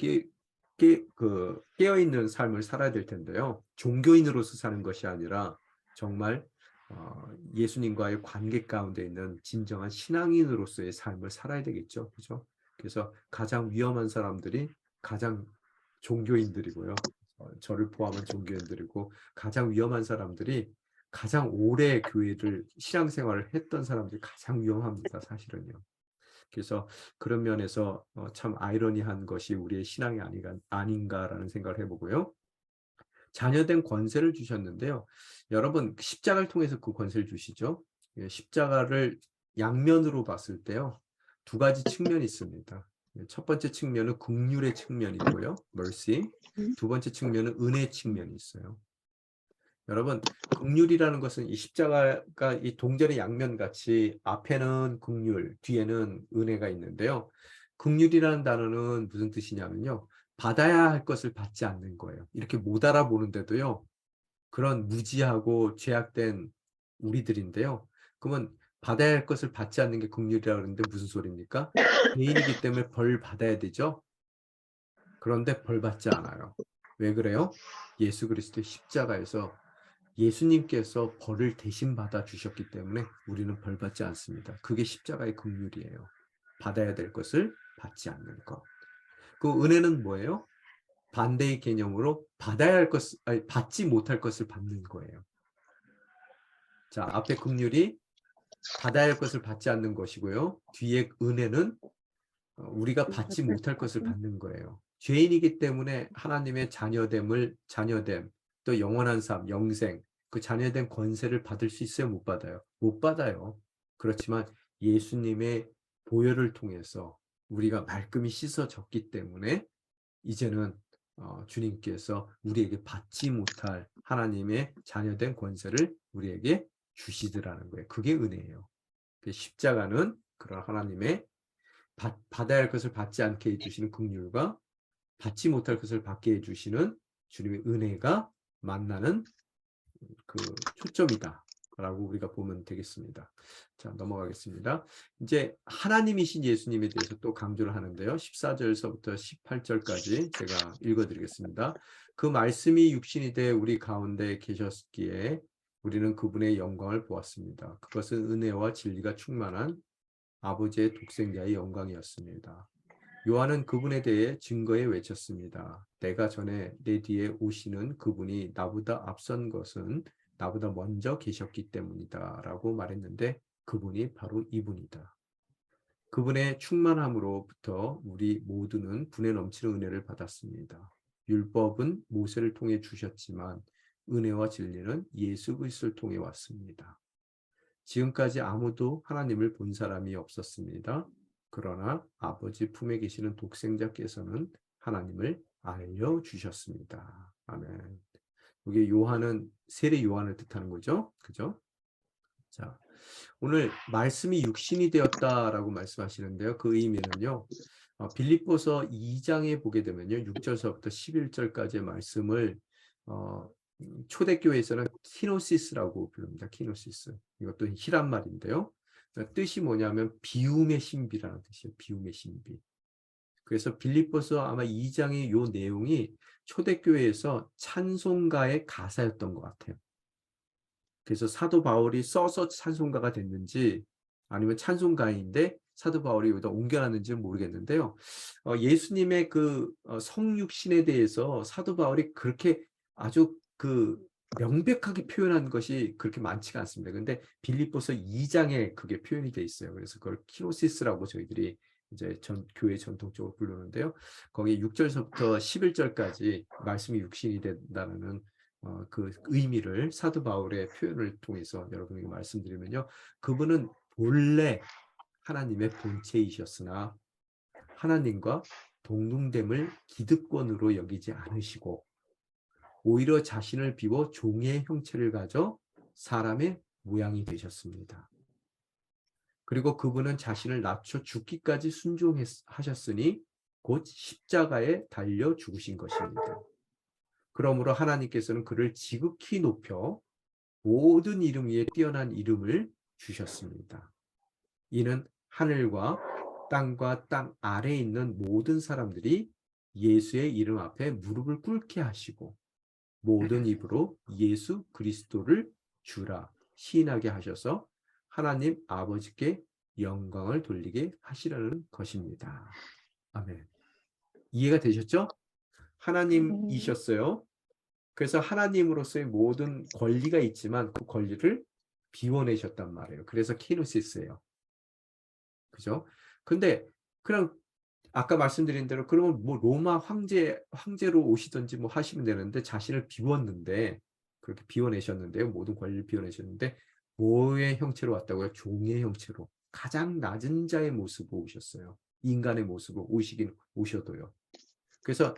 깨어 있는 삶을 살아야 될 텐데요. 종교인으로서 사는 것이 아니라 정말 예수님과의 관계 가운데 있는 진정한 신앙인으로서의 삶을 살아야 되겠죠. 그죠? 그래서 가장 위험한 사람들이 가장 종교인들이고요. 저를 포함한 종교인들이고 가장 위험한 사람들이 가장 오래 교회를 신앙생활을 했던 사람들이 가장 위험합니다. 사실은요. 그래서 그런 면에서 참 아이러니한 것이 우리의 신앙이 아닌가라는 생각을 해보고요. 자녀된 권세를 주셨는데요. 여러분 십자가를 통해서 그 권세를 주시죠. 십자가를 양면으로 봤을 때요. 두 가지 측면이 있습니다. 첫 번째 측면은 긍휼의 측면이 있고요. mercy. 두 번째 측면은 은혜 측면이 있어요. 여러분 긍휼이라는 것은 이 십자가가 이 동전의 양면 같이 앞에는 긍휼, 뒤에는 은혜가 있는데요. 긍휼이라는 단어는 무슨 뜻이냐면요. 받아야 할 것을 받지 않는 거예요. 이렇게 못 알아보는데도요. 그런 무지하고 죄악된 우리들인데요. 그러면 받아야 할 것을 받지 않는 게 긍휼이라고 그러는데 무슨 소리입니까? 죄인이기 때문에 벌 받아야 되죠. 그런데 벌 받지 않아요. 왜 그래요? 예수 그리스도의 십자가에서 예수님께서 벌을 대신 받아 주셨기 때문에 우리는 벌 받지 않습니다. 그게 십자가의 긍휼이에요. 받아야 될 것을 받지 않는 것. 그 은혜는 뭐예요? 반대의 개념으로 받아야 할 것을, 아니, 받지 못할 것을 받는 거예요. 자, 앞에 긍휼이 받아야 할 것을 받지 않는 것이고요. 뒤에 은혜는 우리가 받지 못할 것을 받는 거예요. 죄인이기 때문에 하나님의 자녀됨, 또 영원한 삶, 영생, 그 자녀된 권세를 받을 수 있어요? 못 받아요? 못 받아요. 그렇지만 예수님의 보혈을 통해서 우리가 말끔히 씻어졌기 때문에 이제는 주님께서 우리에게 받지 못할 하나님의 자녀된 권세를 우리에게 주시더라는 거예요. 그게 은혜예요. 십자가는 그런 하나님의 받아야 할 것을 받지 않게 해주시는 긍휼과 받지 못할 것을 받게 해주시는 주님의 은혜가 만나는 그 초점이다 라고 우리가 보면 되겠습니다. 자, 넘어가겠습니다. 이제 하나님이신 예수님에 대해서 또 강조를 하는데요. 14절서부터 18절까지 제가 읽어드리겠습니다. 그 말씀이 육신이 돼 우리 가운데 계셨기에 우리는 그분의 영광을 보았습니다. 그것은 은혜와 진리가 충만한 아버지의 독생자의 영광이었습니다. 요한은 그분에 대해 증거에 외쳤습니다. 내가 전에 내 뒤에 오시는 그분이 나보다 앞선 것은 나보다 먼저 계셨기 때문이다 라고 말했는데 그분이 바로 이분이다. 그분의 충만함으로부터 우리 모두는 분에 넘치는 은혜를 받았습니다. 율법은 모세를 통해 주셨지만 은혜와 진리는 예수 그리스도를 통해 왔습니다. 지금까지 아무도 하나님을 본 사람이 없었습니다. 그러나 아버지 품에 계시는 독생자께서는 하나님을 알려주셨습니다. 아멘. 여기 요한은 세례 요한을 뜻하는 거죠. 그죠? 자, 오늘 말씀이 육신이 되었다라고 말씀하시는데요. 그 의미는요. 빌립보서 2장에 보게 되면요. 6절서부터 11절까지의 말씀을 초대교회에서는 키노시스라고 부릅니다. 키노시스. 이것도 히란 말인데요. 뜻이 뭐냐면 비움의 신비라는 뜻이에요. 비움의 신비. 그래서 빌립보서 아마 2장의 요 내용이 초대교회에서 찬송가의 가사였던 것 같아요. 그래서 사도 바울이 써서 찬송가가 됐는지 아니면 찬송가인데 사도 바울이 여기다 옮겨놨는지는 모르겠는데요. 예수님의 그 성육신에 대해서 사도 바울이 그렇게 아주 그 명백하게 표현한 것이 그렇게 많지가 않습니다. 근데 빌립보서 2장에 그게 표현이 돼 있어요. 그래서 그걸 키노시스라고 저희들이 이제 교회 전통적으로 부르는데요. 거기 6절서부터 11절까지 말씀이 육신이 된다는 그 의미를 사도 바울의 표현을 통해서 여러분에게 말씀드리면요. 그분은 본래 하나님의 본체이셨으나 하나님과 동등됨을 기득권으로 여기지 않으시고 오히려 자신을 비워 종의 형체를 가져 사람의 모양이 되셨습니다. 그리고 그분은 자신을 낮춰 죽기까지 순종하셨으니 곧 십자가에 달려 죽으신 것입니다. 그러므로 하나님께서는 그를 지극히 높여 모든 이름 위에 뛰어난 이름을 주셨습니다. 이는 하늘과 땅과 땅 아래에 있는 모든 사람들이 예수의 이름 앞에 무릎을 꿇게 하시고 모든 입으로 예수 그리스도를 주라 시인하게 하셔서 하나님 아버지께 영광을 돌리게 하시라는 것입니다. 아멘. 이해가 되셨죠? 하나님이셨어요. 그래서 하나님으로서의 모든 권리가 있지만 그 권리를 비워내셨단 말이에요. 그래서 키노시스예요. 그죠? 근데 그냥 아까 말씀드린 대로 그러면 뭐 로마 황제로 오시든지 뭐 하시면 되는데 자신을 비웠는데 그렇게 비워내셨는데요. 모든 권리를 비워내셨는데 뭐의 형체로 왔다고요? 종의 형체로 가장 낮은 자의 모습으로 오셨어요. 인간의 모습으로 오셔도요. 그래서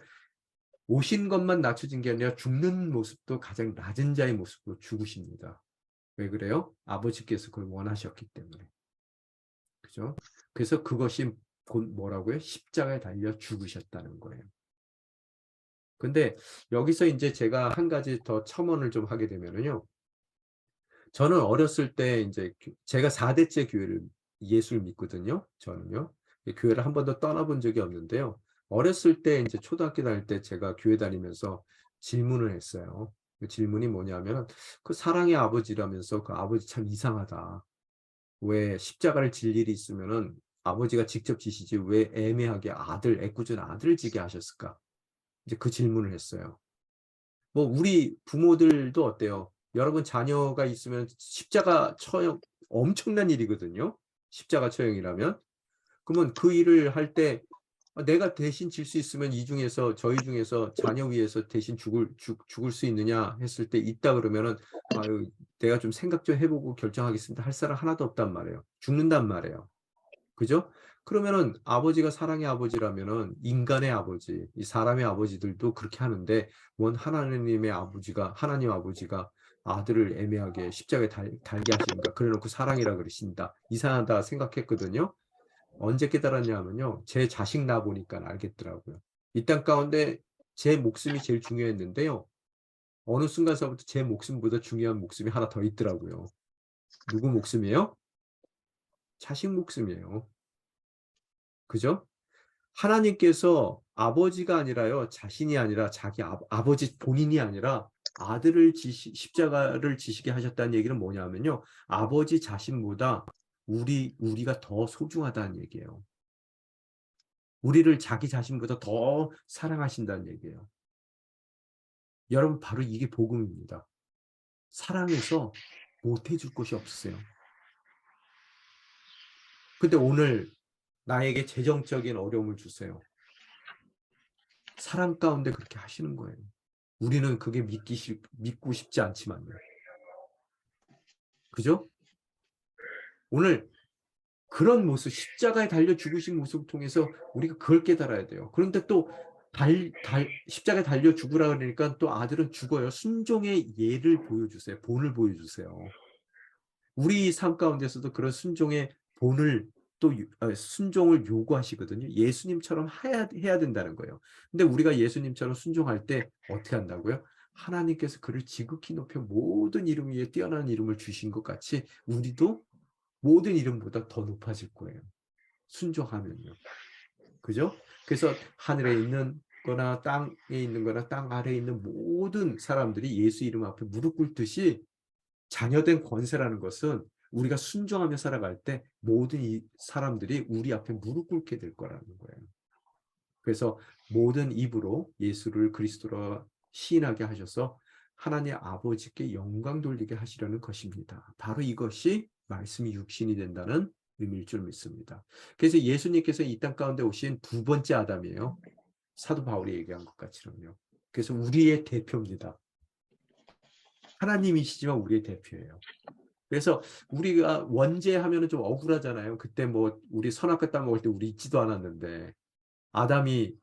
오신 것만 낮춰진 게 아니라 죽는 모습도 가장 낮은 자의 모습으로 죽으십니다. 왜 그래요? 아버지께서 그걸 원하셨기 때문에. 그죠? 그래서 그것이 곧 뭐라고요? 십자가에 달려 죽으셨다는 거예요. 근데 여기서 이제 제가 한 가지 더 첨언을 좀 하게 되면은요. 저는 어렸을 때 이제 제가 4대째 예수를 믿거든요. 저는요. 교회를 한 번도 떠나본 적이 없는데요. 어렸을 때 이제 초등학교 다닐 때 제가 교회 다니면서 질문을 했어요. 그 질문이 뭐냐면 그 사랑의 아버지라면서 그 아버지 참 이상하다. 왜 십자가를 질 일이 있으면은 아버지가 직접 지시지 왜 애매하게 애꿎은 아들을 지게 하셨을까? 이제 그 질문을 했어요. 뭐 우리 부모들도 어때요? 여러분 자녀가 있으면 십자가 처형 엄청난 일이거든요. 십자가 처형이라면. 그러면 그 일을 할 때 내가 대신 질 수 있으면 저희 중에서 자녀 위해서 대신 죽을 수 있느냐 했을 때 있다 그러면은 아유, 내가 좀 생각 좀 해보고 결정하겠습니다. 할 사람 하나도 없단 말이에요. 죽는단 말이에요. 그죠? 그러면은 아버지가 사랑의 아버지라면은 인간의 아버지, 이 사람의 아버지들도 그렇게 하는데 하나님 아버지가 아들을 애매하게 십자가에 달게 하시는가? 그래놓고 사랑이라 그러신다. 이상하다 생각했거든요. 언제 깨달았냐 하면요. 제 자식 나 보니까 알겠더라고요. 이 땅 가운데 제 목숨이 제일 중요했는데요. 어느 순간서부터 제 목숨보다 중요한 목숨이 하나 더 있더라고요. 누구 목숨이에요? 자식 목숨이에요. 그죠? 하나님께서 아버지가 아니라요. 자신이 아니라 자기 아버지 본인이 아니라 아들을 십자가를 지시게 하셨다는 얘기는 뭐냐면요. 아버지 자신보다 우리가 더 소중하다는 얘기예요. 우리를 자기 자신보다 더 사랑하신다는 얘기예요. 여러분 바로 이게 복음입니다. 사랑해서 못해줄 것이 없으세요. 근데 오늘 나에게 재정적인 어려움을 주세요. 사랑 가운데 그렇게 하시는 거예요. 우리는 그게 믿고 싶지 않지만요. 그죠? 오늘 그런 모습, 십자가에 달려 죽으신 모습을 통해서 우리가 그걸 깨달아야 돼요. 그런데 또 십자가에 달려 죽으라 그러니까 또 아들은 죽어요. 순종의 예를 보여주세요. 본을 보여주세요. 우리 삶 가운데서도 그런 순종의 본을 순종을 요구하시거든요. 예수님처럼 해야 된다는 거예요. 근데 우리가 예수님처럼 순종할 때 어떻게 한다고요? 하나님께서 그를 지극히 높여 모든 이름 위에 뛰어난 이름을 주신 것 같이 우리도 모든 이름보다 더 높아질 거예요. 순종하면요. 그죠? 그래서 하늘에 있는 거나 땅에 있는 거나 땅 아래에 있는 모든 사람들이 예수 이름 앞에 무릎 꿇듯이 자녀된 권세라는 것은 우리가 순종하며 살아갈 때 모든 이 사람들이 우리 앞에 무릎 꿇게 될 거라는 거예요. 그래서 모든 입으로 예수를 그리스도로 시인하게 하셔서 하나님 아버지께 영광 돌리게 하시려는 것입니다. 바로 이것이 말씀이 육신이 된다는 의미일 줄 믿습니다. 그래서 예수님께서 이 땅 가운데 오신 두 번째 아담이에요. 사도 바울이 얘기한 것 같이요. 그래서 우리의 대표입니다. 하나님이시지만 우리의 대표예요. 그래서 우리가 원죄하면 좀 억울하잖아요. 그때 뭐 우리 선악과 땅 먹을 때 우리 있지도 않았는데 아담이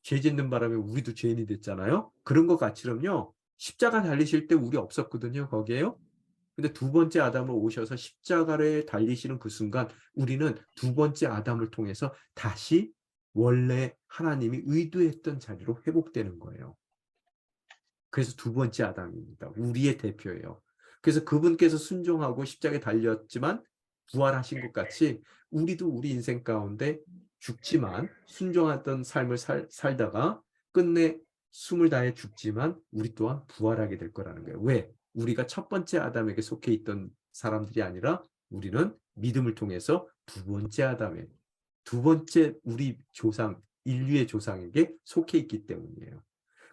죄 짓는 바람에 우리도 죄인이 됐잖아요. 그런 것 같이럼요. 십자가 달리실 때 우리 없었거든요. 거기에요. 근데 두 번째 아담을 오셔서 십자가를 달리시는 그 순간 우리는 두 번째 아담을 통해서 다시 원래 하나님이 의도했던 자리로 회복되는 거예요. 그래서 두 번째 아담입니다. 우리의 대표예요. 그래서 그분께서 순종하고 십자가에 달렸지만 부활하신 것 같이 우리도 우리 인생 가운데 죽지만 순종했던 삶을 살다가 끝내 숨을 다해 죽지만 우리 또한 부활하게 될 거라는 거예요. 왜? 우리가 첫 번째 아담에게 속해 있던 사람들이 아니라 우리는 믿음을 통해서 두 번째 아담에 두 번째 우리 조상 인류의 조상에게 속해 있기 때문이에요.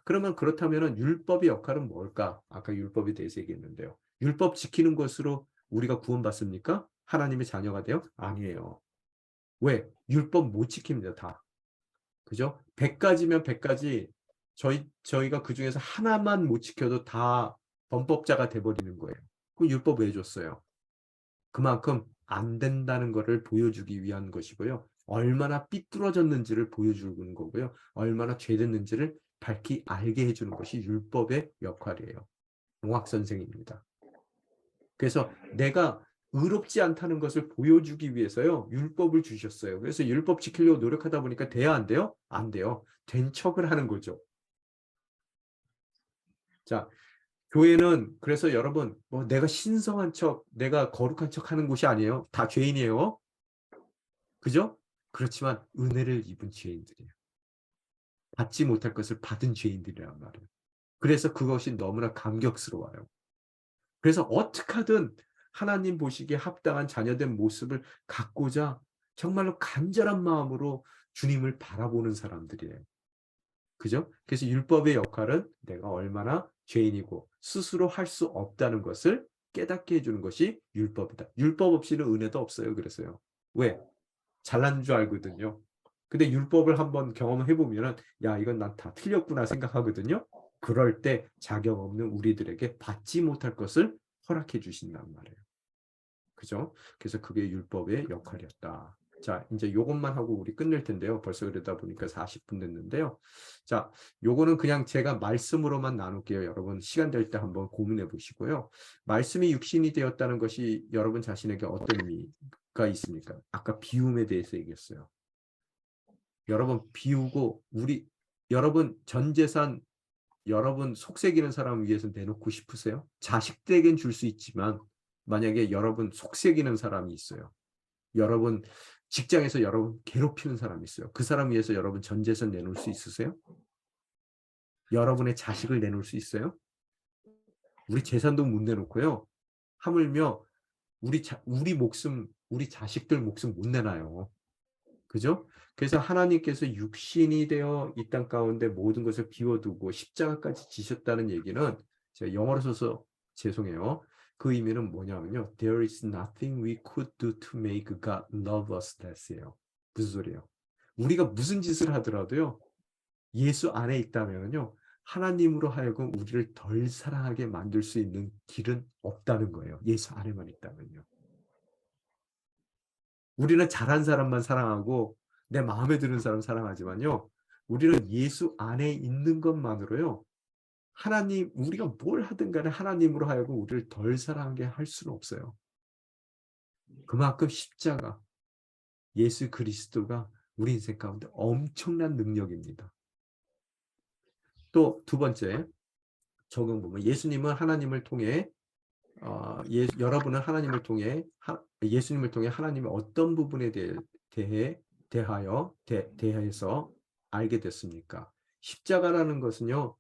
그러면 그렇다면 율법의 역할은 뭘까? 아까 율법에 대해서 얘기했는데요. 율법 지키는 것으로 우리가 구원받습니까? 하나님의 자녀가 돼요? 아니에요. 왜? 율법 못 지킵니다. 다. 그죠? 100가지면 100가지 저희가 그중에서 하나만 못 지켜도 다 범법자가 돼버리는 거예요. 그럼 율법 왜 줬어요? 그만큼 안 된다는 것을 보여주기 위한 것이고요. 얼마나 삐뚤어졌는지를 보여주는 거고요. 얼마나 죄됐는지를 밝히 알게 해주는 것이 율법의 역할이에요. 용학 선생입니다. 그래서 내가 의롭지 않다는 것을 보여주기 위해서요. 율법을 주셨어요. 그래서 율법 지키려고 노력하다 보니까 돼야 안 돼요? 안 돼요. 된 척을 하는 거죠. 자, 교회는 그래서 여러분 뭐 내가 신성한 척, 내가 거룩한 척 하는 곳이 아니에요. 다 죄인이에요. 그죠? 그렇지만 은혜를 입은 죄인들이에요. 받지 못할 것을 받은 죄인들이란 말이에요. 그래서 그것이 너무나 감격스러워요. 그래서 어떻게 하든 하나님 보시기에 합당한 자녀된 모습을 갖고자 정말로 간절한 마음으로 주님을 바라보는 사람들이에요. 그죠? 그래서 율법의 역할은 내가 얼마나 죄인이고 스스로 할 수 없다는 것을 깨닫게 해주는 것이 율법이다. 율법 없이는 은혜도 없어요. 그래서요. 왜? 잘난 줄 알거든요. 근데 율법을 한번 경험해 보면은 야, 이건 난 다 틀렸구나 생각하거든요. 그럴 때 자격 없는 우리들에게 받지 못할 것을 허락해 주신단 말이에요. 그죠? 그래서 그게 율법의 역할이었다. 자, 이제 요것만 하고 우리 끝낼 텐데요. 벌써 그러다 보니까 40분 됐는데요. 자, 요거는 그냥 제가 말씀으로만 나눌게요. 여러분 시간 될 때 한번 고민해 보시고요. 말씀이 육신이 되었다는 것이 여러분 자신에게 어떤 의미가 있습니까? 아까 비움에 대해서 얘기했어요. 여러분 비우고 여러분 전 재산 여러분 속색이는 사람 위해서 내놓고 싶으세요? 자식들에겐 줄 수 있지만 만약에 여러분 속색이는 사람이 있어요. 여러분 직장에서 여러분 괴롭히는 사람이 있어요. 그 사람 위해서 여러분 전 재산 내놓을 수 있으세요? 여러분의 자식을 내놓을 수 있어요? 우리 재산도 못 내놓고요. 하물며 우리 목숨, 우리 자식들 목숨 못 내놔요. 그죠? 그래서 하나님께서 육신이 되어 이 땅 가운데 모든 것을 비워두고 십자가까지 지셨다는 얘기는 제가 영어로 써서 죄송해요. 그 의미는 뭐냐면요. There is nothing we could do to make God love us less예요. 무슨 소리예요? 우리가 무슨 짓을 하더라도요. 예수 안에 있다면요. 하나님으로 하여금 우리를 덜 사랑하게 만들 수 있는 길은 없다는 거예요. 예수 안에만 있다면요. 우리는 잘한 사람만 사랑하고 내 마음에 드는 사람 사랑하지만요. 우리는 예수 안에 있는 것만으로요. 하나님, 우리가 뭘 하든 간에 하나님으로 하여금 우리를 덜 사랑하게 할 수는 없어요. 그만큼 십자가, 예수 그리스도가 우리 인생 가운데 엄청난 능력입니다. 또 두 번째, 적용 보면 예수님은 하나님을 통해 여러분은 하나님을 통해 예수님을 통해 하나님의 어떤 부분에 대해서 알게 됐습니까? 십자가라는 것은요.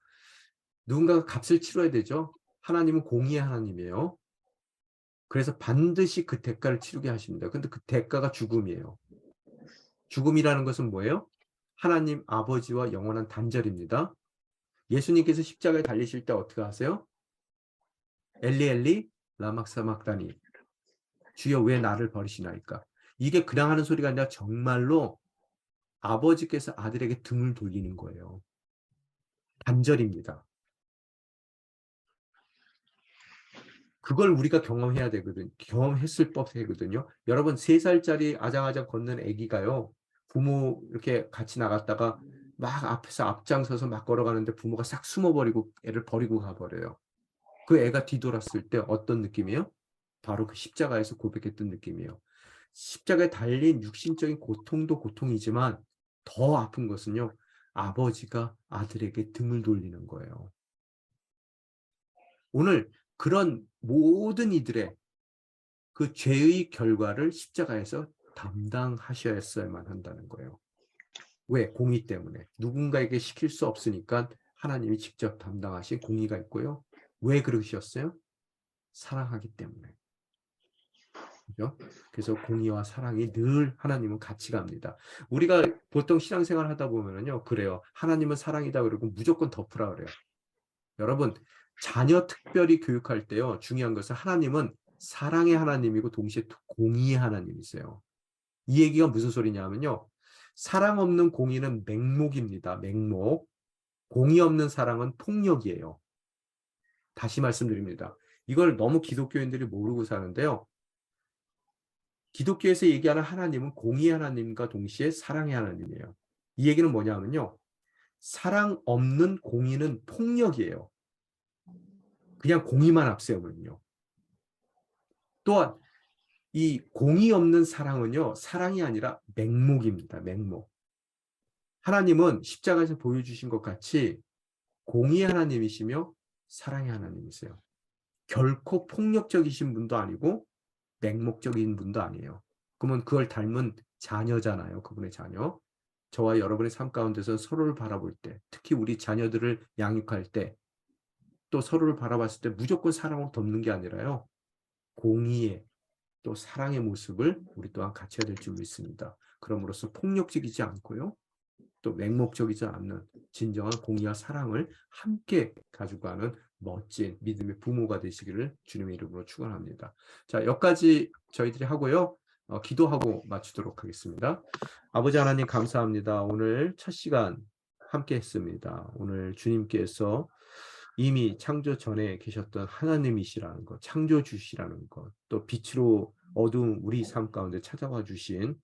누군가가 값을 치러야 되죠. 하나님은 공의의 하나님이에요. 그래서 반드시 그 대가를 치르게 하십니다. 근데 그 대가가 죽음이에요. 죽음이라는 것은 뭐예요? 하나님 아버지와 영원한 단절입니다. 예수님께서 십자가에 달리실 때 어떻게 하세요? 엘리 엘리 라막사막다니 주여 왜 나를 버리시나이까. 이게 그냥 하는 소리가 아니라 정말로 아버지께서 아들에게 등을 돌리는 거예요. 단절입니다. 그걸 우리가 경험해야 되거든요. 경험했을 법이거든요. 여러분 3살짜리 아장아장 걷는 아기가요. 부모 이렇게 같이 나갔다가 막 앞에서 앞장서서 막 걸어가는데 부모가 싹 숨어버리고 애를 버리고 가버려요. 그 애가 뒤돌았을 때 어떤 느낌이에요? 바로 그 십자가에서 고백했던 느낌이에요. 십자가에 달린 육신적인 고통도 고통이지만 더 아픈 것은요. 아버지가 아들에게 등을 돌리는 거예요. 오늘 그런 모든 이들의 그 죄의 결과를 십자가에서 담당하셔야만 한다는 거예요. 왜? 공의 때문에. 누군가에게 시킬 수 없으니까 하나님이 직접 담당하신 공의가 있고요. 왜 그러셨어요? 사랑하기 때문에. 그죠? 그래서 공의와 사랑이 늘 하나님은 같이 갑니다. 우리가 보통 신앙생활 하다 보면요. 그래요. 하나님은 사랑이다 그러고 무조건 덮으라 그래요. 여러분, 자녀 특별히 교육할 때요. 중요한 것은 하나님은 사랑의 하나님이고 동시에 공의의 하나님이세요. 이 얘기가 무슨 소리냐면요. 사랑 없는 공의는 맹목입니다. 맹목. 공의 없는 사랑은 폭력이에요. 다시 말씀드립니다. 이걸 너무 기독교인들이 모르고 사는데요. 기독교에서 얘기하는 하나님은 공의의 하나님과 동시에 사랑의 하나님이에요. 이 얘기는 뭐냐면요. 사랑 없는 공의는 폭력이에요. 그냥 공의만 앞세우면요. 또한 이 공의 없는 사랑은요. 사랑이 아니라 맹목입니다. 맹목. 하나님은 십자가에서 보여주신 것 같이 공의의 하나님이시며 사랑의 하나님이세요. 결코 폭력적이신 분도 아니고 맹목적인 분도 아니에요. 그러면 그걸 닮은 자녀잖아요. 그분의 자녀. 저와 여러분의 삶 가운데서 서로를 바라볼 때, 특히 우리 자녀들을 양육할 때, 또 서로를 바라봤을 때 무조건 사랑으로 덮는 게 아니라요. 공의에 또 사랑의 모습을 우리 또한 갖춰야 될 줄 믿습니다. 그럼으로써 폭력적이지 않고요. 또 맹목적이지 않는 진정한 공의와 사랑을 함께 가져가는 멋진 믿음의 부모가 되시기를 주님의 이름으로 축원합니다. 자, 여기까지 저희들이 하고요. 기도하고 마치도록 하겠습니다. 아버지 하나님 감사합니다. 오늘 첫 시간 함께 했습니다. 오늘 주님께서 이미 창조 전에 계셨던 하나님이시라는 것, 창조주시라는 것, 또 빛으로 어두운 우리 삶 가운데 찾아와 주신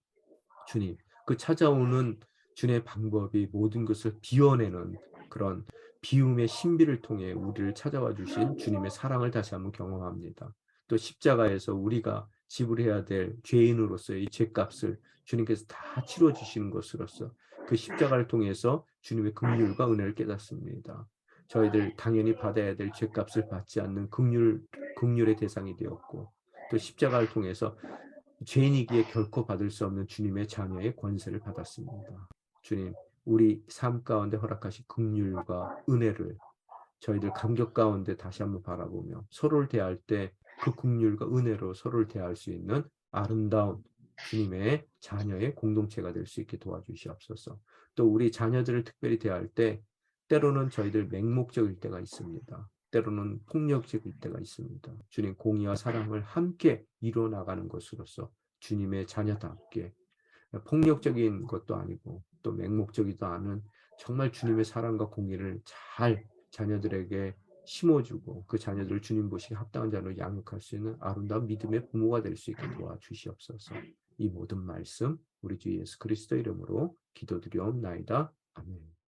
주님, 그 찾아오는 주님의 방법이 모든 것을 비워내는 그런 비움의 신비를 통해 우리를 찾아와 주신 주님의 사랑을 다시 한번 경험합니다. 또 십자가에서 우리가 지불해야 될 죄인으로서의 죄값을 주님께서 다 치러 주시는 것으로서 그 십자가를 통해서 주님의 긍휼과 은혜를 깨닫습니다. 저희들 당연히 받아야 될 죄값을 받지 않는 긍휼의 대상이 되었고, 또 십자가를 통해서 죄인이기에 결코 받을 수 없는 주님의 자녀의 권세를 받았습니다. 주님, 우리 삶 가운데 허락하신 긍휼과 은혜를 저희들 감격 가운데 다시 한번 바라보며 서로를 대할 때 그 긍휼과 은혜로 서로를 대할 수 있는 아름다운 주님의 자녀의 공동체가 될 수 있게 도와주시옵소서. 또 우리 자녀들을 특별히 대할 때 때로는 저희들 맹목적일 때가 있습니다. 때로는 폭력적일 때가 있습니다. 주님 공의와 사랑을 함께 이루어 나가는 것으로서 주님의 자녀답게 폭력적인 것도 아니고 또 맹목적이도 않은 정말 주님의 사랑과 공의를 잘 자녀들에게 심어주고 그 자녀들을 주님 보시기에 합당한 자로 양육할 수 있는 아름다운 믿음의 부모가 될 수 있게 도와주시옵소서. 이 모든 말씀 우리 주 예수 그리스도 이름으로 기도드리옵나이다. 아멘.